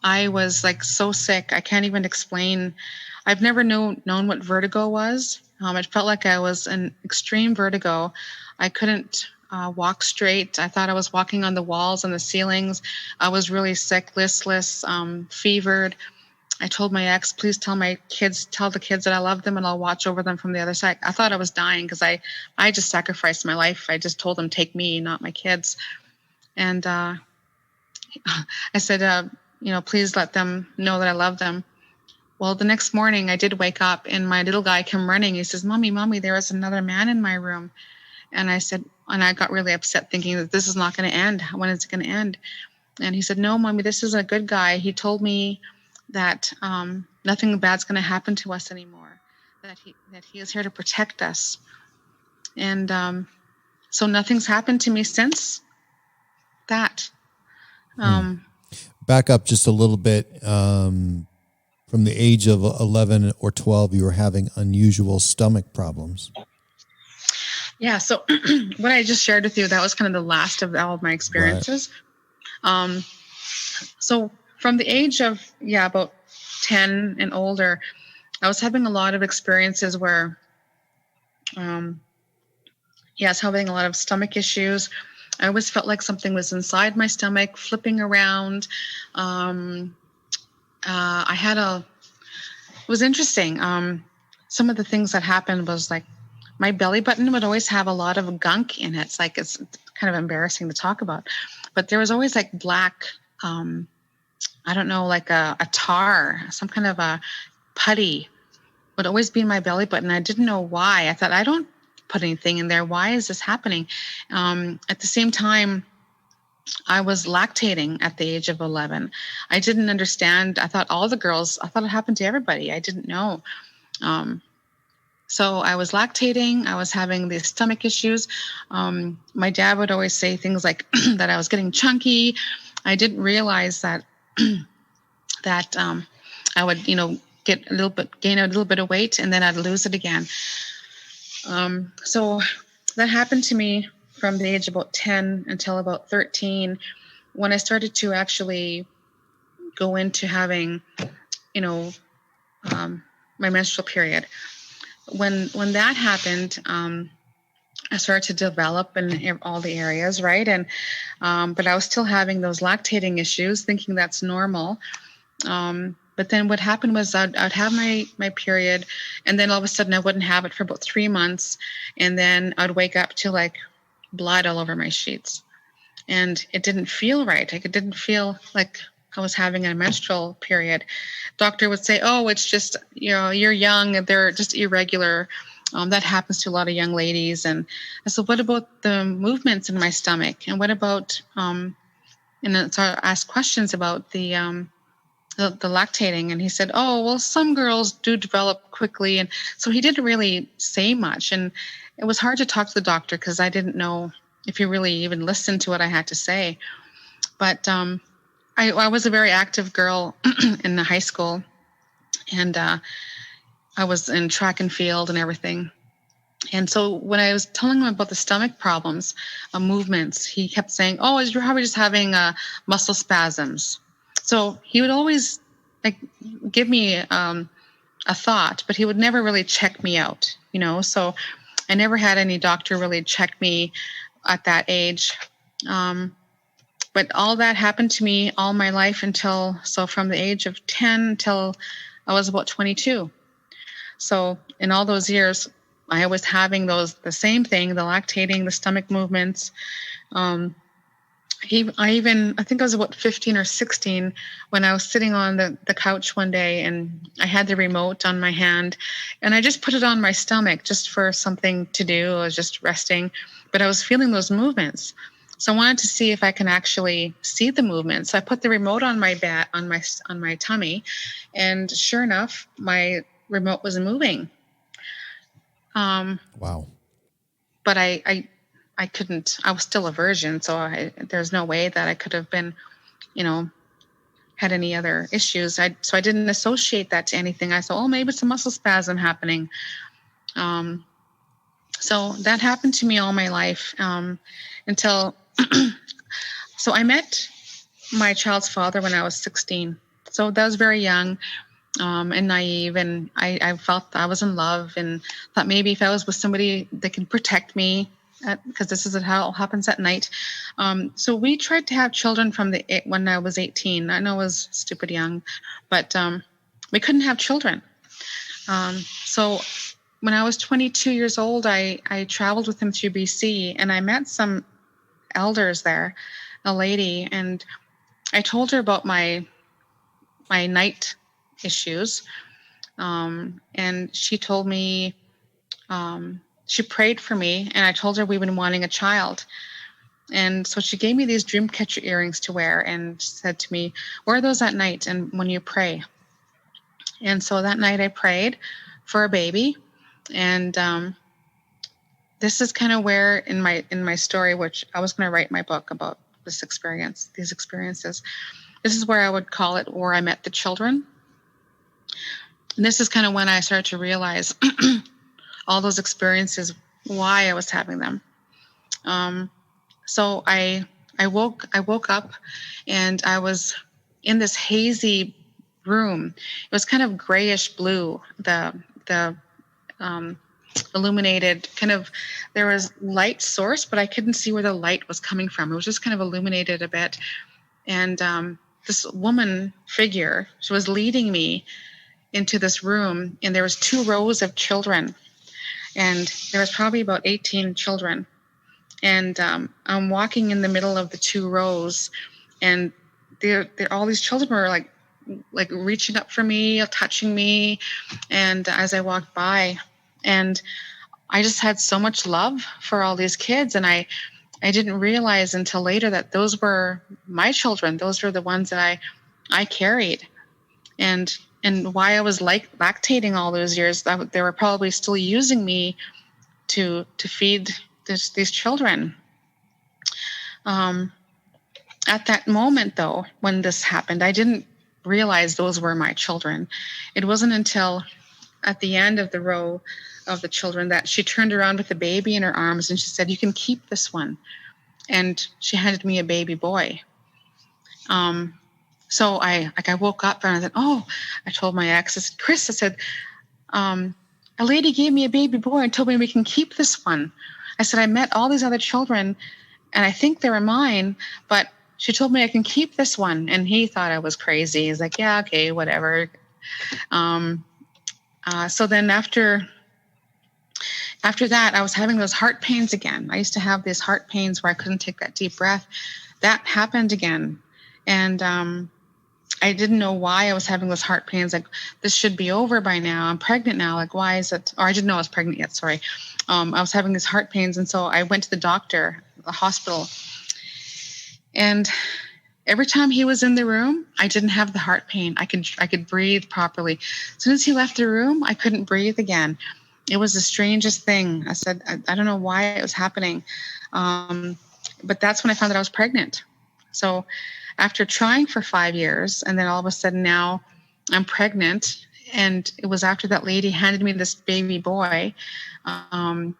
I was so sick. I can't even explain. I've never known what vertigo was. It felt like I was in extreme vertigo. I couldn't walk straight. I thought I was walking on the walls and the ceilings. I was really sick, listless, fevered. I told my ex, "Please tell the kids that I love them and I'll watch over them from the other side." I thought I was dying, because I just sacrificed my life. I just told them, "Take me, not my kids." And I said, "Please let them know that I love them." Well, the next morning I did wake up, and my little guy came running. He says, Mommy, there was another man in my room." And I got really upset, thinking that this is not going to end. When is it going to end? And he said, "No, Mommy, this is a good guy. He told me that nothing bad's going to happen to us anymore, that he is here to protect us." And so nothing's happened to me since that. Back up just a little bit. From the age of 11 or 12, you were having unusual stomach problems. Yeah, so what I just shared with you, that was kind of the last of all of my experiences. Right. So from the age of, about 10 and older, I was having a lot of experiences where, I was having a lot of stomach issues. I always felt like something was inside my stomach, flipping around. It was interesting. Some of the things that happened was my belly button would always have a lot of gunk in it. It's kind of embarrassing to talk about, but there was always black, I don't know, a tar, some kind of a putty would always be in my belly button. I didn't know why. I thought, I don't put anything in there. Why is this happening? At the same time, I was lactating at the age of 11. I didn't understand. I thought it happened to everybody. I didn't know. So I was lactating. I was having these stomach issues. My dad would always say things like that I was getting chunky. I didn't realize that I would, gain a little bit of weight, and then I'd lose it again. So that happened to me from the age of about 10 until about 13, when I started to actually go into having, my menstrual period. When that happened, I started to develop in all the areas, right? And but I was still having those lactating issues, thinking that's normal. But then what happened was I'd have my period, and then all of a sudden I wouldn't have it for about 3 months, and then I'd wake up to blood all over my sheets, and it didn't feel right. It didn't feel like I was having a menstrual period. Doctor would say, "Oh, it's just, you're young, they're just irregular." That happens to a lot of young ladies. And I said, what about the movements in my stomach? And what about, and then so I asked questions about the lactating. And he said, oh, well, some girls do develop quickly. And so he didn't really say much. And it was hard to talk to the doctor because I didn't know if he really even listened to what I had to say. But I was a very active girl in the high school. And I was in track and field and everything. And so when I was telling him about the stomach problems, movements, he kept saying, oh, you're probably just having muscle spasms. So he would always give me a thought, but he would never really check me out, So I never had any doctor really check me at that age. But all that happened to me all my life from the age of 10 until I was about 22. So in all those years, I was having the same thing, the lactating, the stomach movements. I think I was about 15 or 16 when I was sitting on the couch one day and I had the remote on my hand and I just put it on my stomach just for something to do. I was just resting, but I was feeling those movements. So I wanted to see if I can actually see the movement. So I put the remote on my on my tummy, and sure enough, my remote was moving. Wow. But I couldn't. I was still a virgin, so there's no way that I could have been, had any other issues. So I didn't associate that to anything. I thought, oh, maybe it's a muscle spasm happening. So that happened to me all my life until. So I met my child's father when I was 16. So that was very young and naive. And I felt I was in love and thought maybe if I was with somebody that could protect me, because this is how it happens at night. So we tried to have children when I was 18. I know I was stupid young, but we couldn't have children. So when I was 22 years old, I traveled with him through BC and I met some elders there, a lady, and I told her about my night issues. And she told me, she prayed for me, and I told her we've been wanting a child. And so she gave me these dream catcher earrings to wear and said to me, wear those at night and when you pray. And so that night I prayed for a baby. And this is kind of where in my story, which I was going to write my book about these experiences. This is where I would call it where I met the children. And this is kind of when I started to realize all those experiences, why I was having them. So I woke up and I was in this hazy room. It was kind of grayish blue, the illuminated kind of, there was light source, but I couldn't see where the light was coming from. It was just kind of illuminated a bit. And this woman figure, she was leading me into this room, and there was 2 rows of children, and there was probably about 18 children. And I'm walking in the middle of the 2 rows, and all these children were like reaching up for me, touching me, and as I walked by, and I just had so much love for all these kids, and I didn't realize until later that those were my children. Those were the ones that I carried, and why I was lactating all those years. They were probably still using me to feed these children. At that moment, though, when this happened, I didn't realize those were my children. It wasn't until at the end of the row of the children that she turned around with a baby in her arms and she said, "You can keep this one." And she handed me a baby boy. So I woke up and I said, "Oh," I told my ex, I said, "Chris," I said, "a lady gave me a baby boy and told me we can keep this one." I said, "I met all these other children and I think they were mine, but she told me I can keep this one." And he thought I was crazy. He's like, "Yeah, okay, whatever." So then after that, I was having those heart pains again. I used to have these heart pains where I couldn't take that deep breath. That happened again. And I didn't know why I was having those heart pains. Like, this should be over by now. I'm pregnant now. Like, why is it? Or I didn't know I was pregnant yet. Sorry. I was having these heart pains. And so I went to the doctor, the hospital. And every time he was in the room, I didn't have the heart pain. I could breathe properly. As soon as he left the room, I couldn't breathe again. It was the strangest thing. I said, I don't know why it was happening. But that's when I found that I was pregnant. So after trying for 5 years, and then all of a sudden now I'm pregnant, and it was after that lady handed me this baby boy, and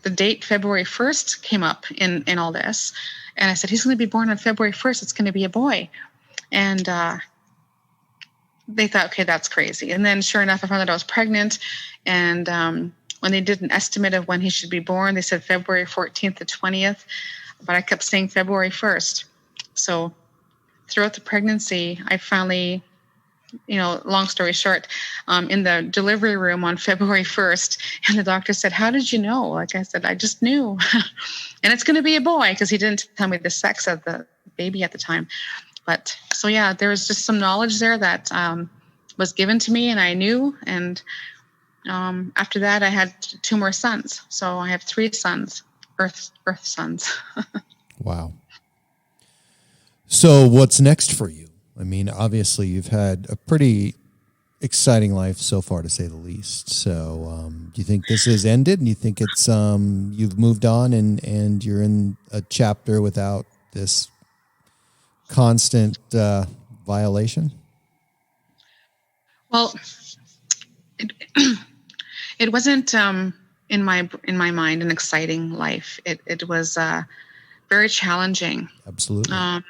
the date February 1st came up in all this, and I said, he's going to be born on February 1st. It's going to be a boy. And they thought, okay, that's crazy. And then sure enough, I found out I was pregnant, and when they did an estimate of when he should be born, they said February 14th to 20th, but I kept saying February 1st. So throughout the pregnancy, I finally, long story short, in the delivery room on February 1st, and the doctor said, how did you know? Like I said, I just knew. And it's going to be a boy, because he didn't tell me the sex of the baby at the time. But so, yeah, there was just some knowledge there that was given to me, and I knew. And after that, I had 2 more sons. So I have 3 sons, Earth sons. Wow. So what's next for you? I mean, obviously you've had a pretty exciting life so far, to say the least. So do you think this is ended, and you think it's you've moved on and you're in a chapter without this constant violation? Well, it wasn't in my mind an exciting life. It was very challenging. Absolutely.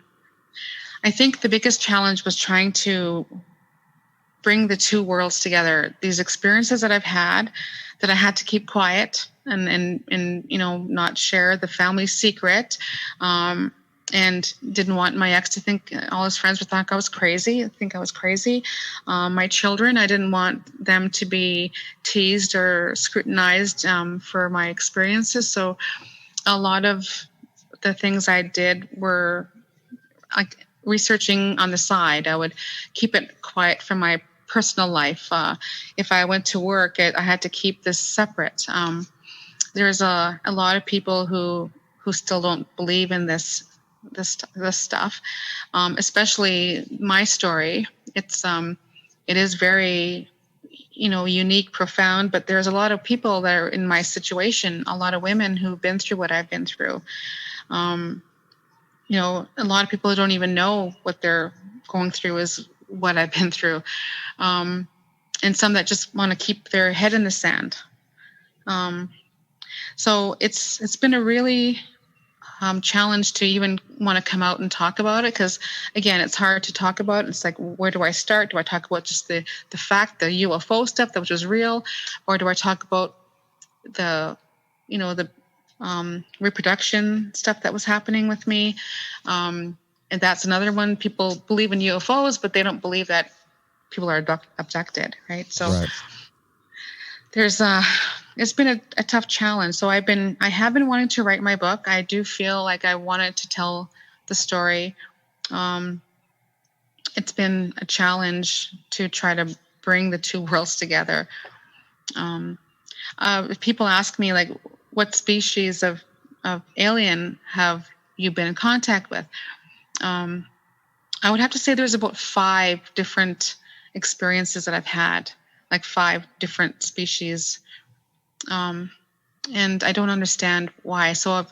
I think the biggest challenge was trying to bring the 2 worlds together. These experiences that I've had, that I had to keep quiet and not share the family secret, and didn't want my ex to think, all his friends would think I was crazy. My children, I didn't want them to be teased or scrutinized for my experiences. So a lot of the things I did were like researching on the side. I would keep it quiet from my personal life. If I went to work, I had to keep this separate. There's a lot of people who still don't believe in this stuff, especially my story. It is very, unique, profound, but there's a lot of people that are in my situation, a lot of women who've been through what I've been through. A lot of people who don't even know what they're going through is what I've been through. And some that just want to keep their head in the sand. So it's been a really challenge to even want to come out and talk about it, because again, it's hard to talk about. It's like, where do I start? Do I talk about just the fact, the UFO stuff that was real, or do I talk about the reproduction stuff that was happening with me? And that's another one. People believe in UFOs, but they don't believe that people are abducted, right? So Right. There's it's been a tough challenge. So I have been wanting to write my book. I do feel like I wanted to tell the story. It's been a challenge to try to bring the 2 worlds together. If people ask me, like, what species of alien have you been in contact with? I would have to say there's about 5 different experiences that I've had, like 5 different species. And I don't understand why. So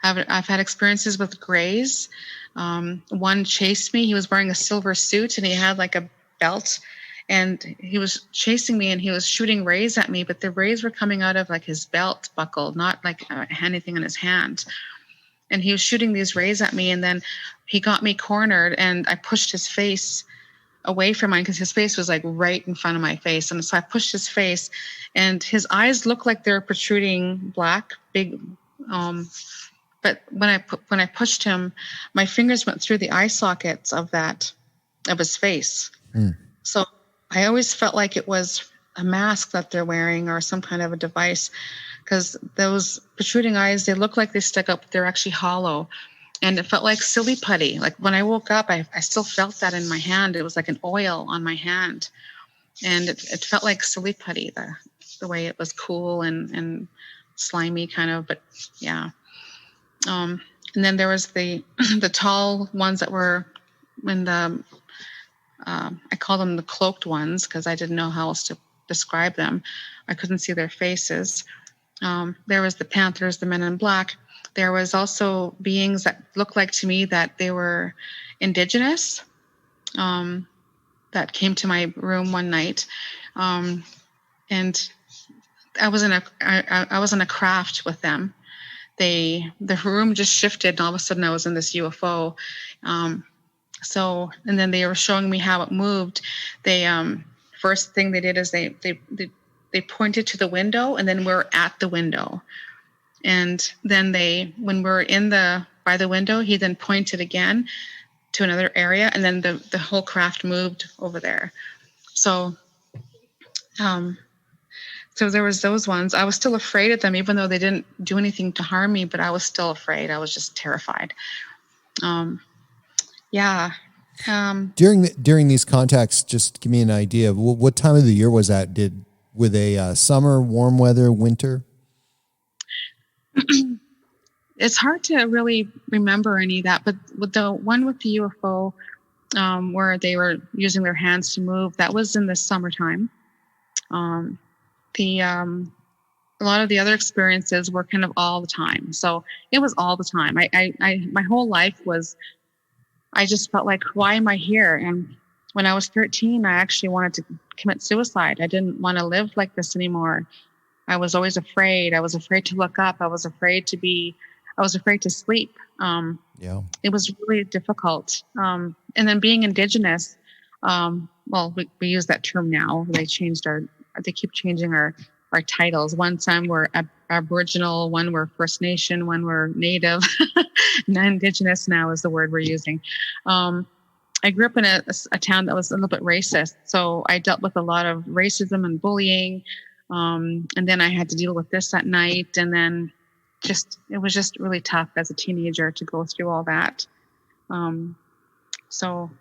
I've had experiences with grays. One chased me. He was wearing a silver suit and he had like a belt, and he was chasing me and he was shooting rays at me, but the rays were coming out of like his belt buckle, not like anything in his hand. And he was shooting these rays at me, and then he got me cornered, and I pushed his face away from mine because his face was like right in front of my face. And so I pushed his face, and his eyes looked like they're protruding black, big. But when I pushed him, my fingers went through the eye sockets of his face. Mm. So I always felt like it was a mask that they're wearing or some kind of a device, because those protruding eyes, they look like they stick up, but they're actually hollow. and it felt like silly putty. Like when I woke up, I still felt that in my hand. It was like an oil on my hand, and it felt like silly putty, the way it was cool and slimy kind of, but yeah. And then there was the tall ones that were in the, I call them the cloaked ones because I didn't know how else to describe them. I couldn't see their faces. There was the Panthers, the Men in Black. There was also beings that looked like to me that they were indigenous, that came to my room one night. And I was in a craft with them. The room just shifted, and all of a sudden I was in this UFO. And then they were showing me how it moved. They first thing they did is they pointed to the window, and then we're at the window. And then when we're by the window, he then pointed again to another area, and then the whole craft moved over there. So there was those ones. I was still afraid of them, even though they didn't do anything to harm me, but I was still afraid. I was just terrified. Yeah. During these contacts, just give me an idea of what time of the year was that? Were they summer, warm weather, winter? It's hard to really remember any of that, but with the one with the UFO, where they were using their hands to move, that was in the summertime. A lot of the other experiences were kind of all the time. So it was all the time. My whole life was, I just felt like, why am I here? And when I was 13, I actually wanted to commit suicide. I didn't want to live like this anymore. I was always afraid. I was afraid to look up. I was afraid to sleep. Yeah. It was really difficult. And then being indigenous, we use that term now. They keep changing our titles. One time we're Aboriginal, one we're First Nation, one we're Native. Indigenous now is the word we're using. I grew up in a town that was a little bit racist, so I dealt with a lot of racism and bullying. And then I had to deal with this at night, and then it was just really tough as a teenager to go through all that. So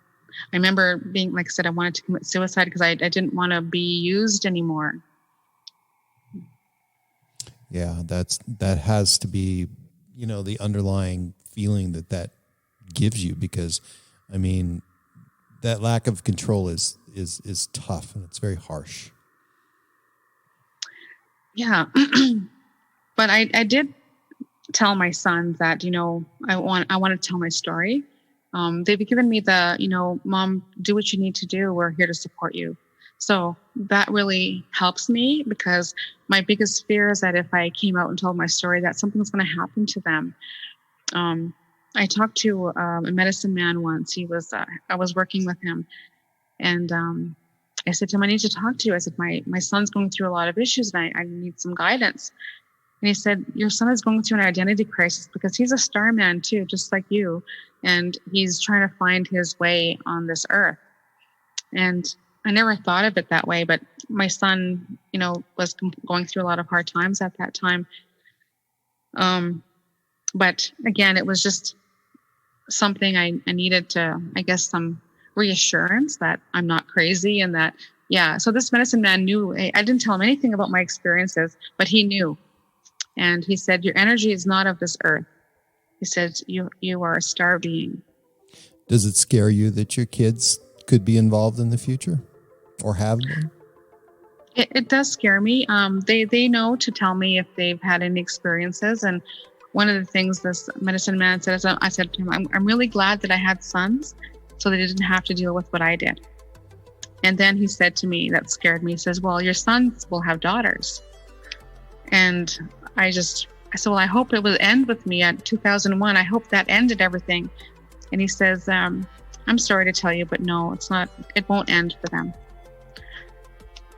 I remember being, like I said, I wanted to commit suicide because I didn't want to be used anymore. Yeah, that has to be, the underlying feeling that gives you, because, I mean, that lack of control is tough, and it's very harsh. Yeah. But I did tell my sons that, I want to tell my story. They've given me the, Mom, do what you need to do. We're here to support you. So that really helps me, because my biggest fear is that if I came out and told my story, that something's going to happen to them. I talked to a medicine man once. I was working with him, and I said to him, I need to talk to you. I said, my son's going through a lot of issues, and I need some guidance. And he said, your son is going through an identity crisis because he's a star man too, just like you. And he's trying to find his way on this earth. And I never thought of it that way, but my son, was going through a lot of hard times at that time. But again, it was just something I needed to, I guess, some reassurance that I'm not crazy, and that, yeah. So this medicine man knew. I didn't tell him anything about my experiences, but he knew. And he said, your energy is not of this earth. He said, you are a star being. Does it scare you that your kids could be involved in the future, or have been? It does scare me. They know to tell me if they've had any experiences. And one of the things this medicine man said, I said to him, I'm really glad that I had sons, so they didn't have to deal with what I did. And then he said to me, that scared me, he says, well, your sons will have daughters. And I said, well, I hope it will end with me at 2001. I hope that ended everything. And he says, I'm sorry to tell you, but no, it's not. It won't end for them.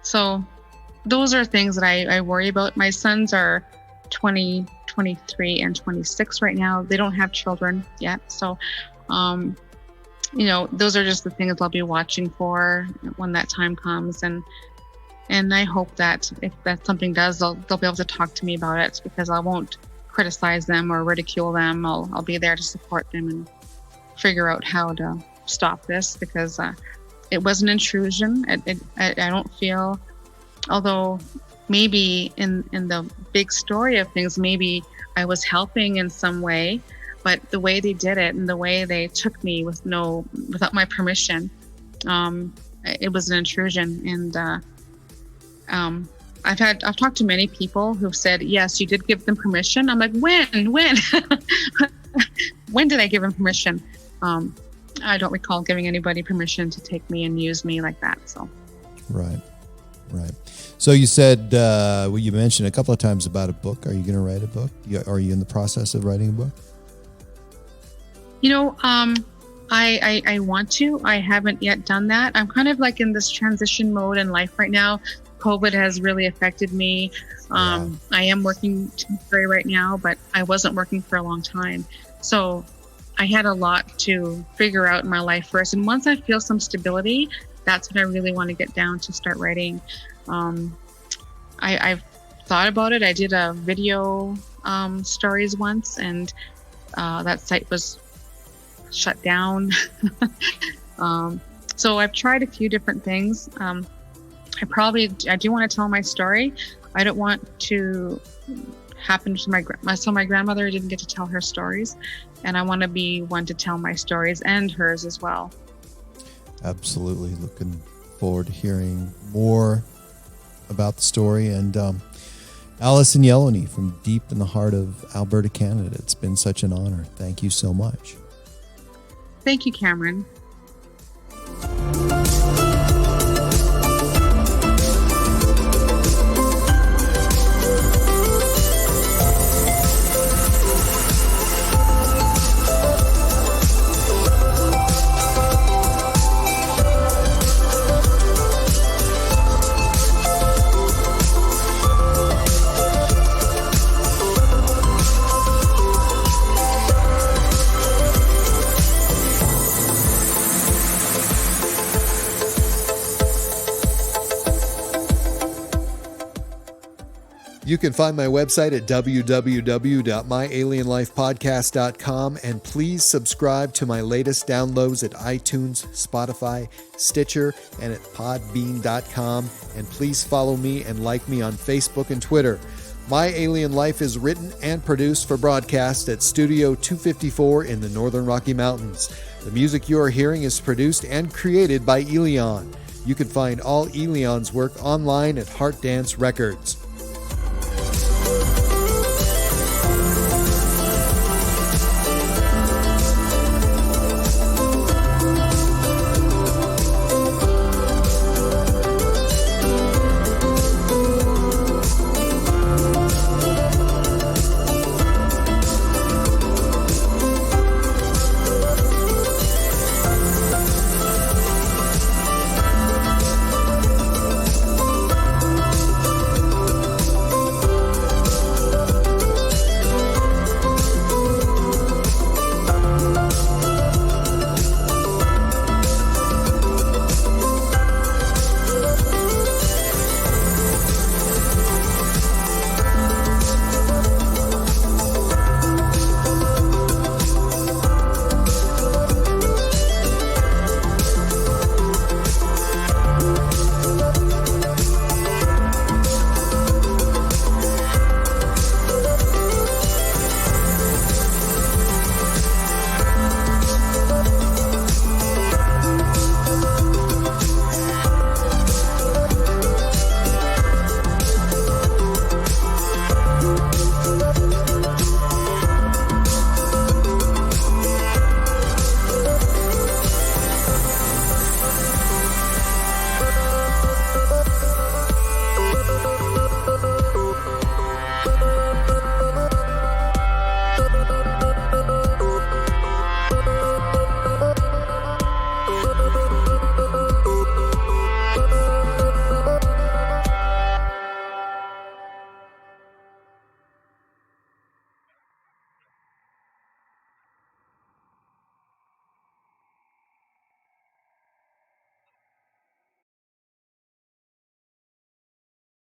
So those are things that I worry about. My sons are 20, 23, and 26 right now. They don't have children yet. So, those are just the things I'll be watching for when that time comes. And I hope that if that something does, they'll be able to talk to me about it, because I won't criticize them or ridicule them. I'll be there to support them and figure out how to stop this, because it was an intrusion. I don't feel, although maybe in the big story of things, maybe I was helping in some way, but the way they did it and the way they took me without my permission, it was an intrusion. And I've talked to many people who've said, yes, you did give them permission. I'm like, when? When did I give them permission? I don't recall giving anybody permission to take me and use me like that. So, right. So you said, you mentioned a couple of times about a book. Are you going to write a book? Are you in the process of writing a book? I want to. I haven't yet done that. I'm kind of like in this transition mode in life right now. COVID has really affected me. I am working temporary right now, but I wasn't working for a long time. So I had a lot to figure out in my life first. And once I feel some stability, that's when I really want to get down to start writing. I've thought about it. I did a video stories once, and that site was shut down. So I've tried a few different things. I do want to tell my story. I don't want to happen to my grandmother didn't get to tell her stories, and I want to be one to tell my stories and hers as well. Absolutely. Looking forward to hearing more about the story. And Alison Yellowknee from deep in the heart of Alberta, Canada. It's been such an honor. Thank you so much. Thank you, Cameron. You can find my website at www.myalienlifepodcast.com, and please subscribe to my latest downloads at iTunes, Spotify, Stitcher, and at podbean.com. And please follow me and like me on Facebook and Twitter. My Alien Life is written and produced for broadcast at Studio 254 in the Northern Rocky Mountains. The music you are hearing is produced and created by Eleon. You can find all Eleon's work online at Heart Dance Records.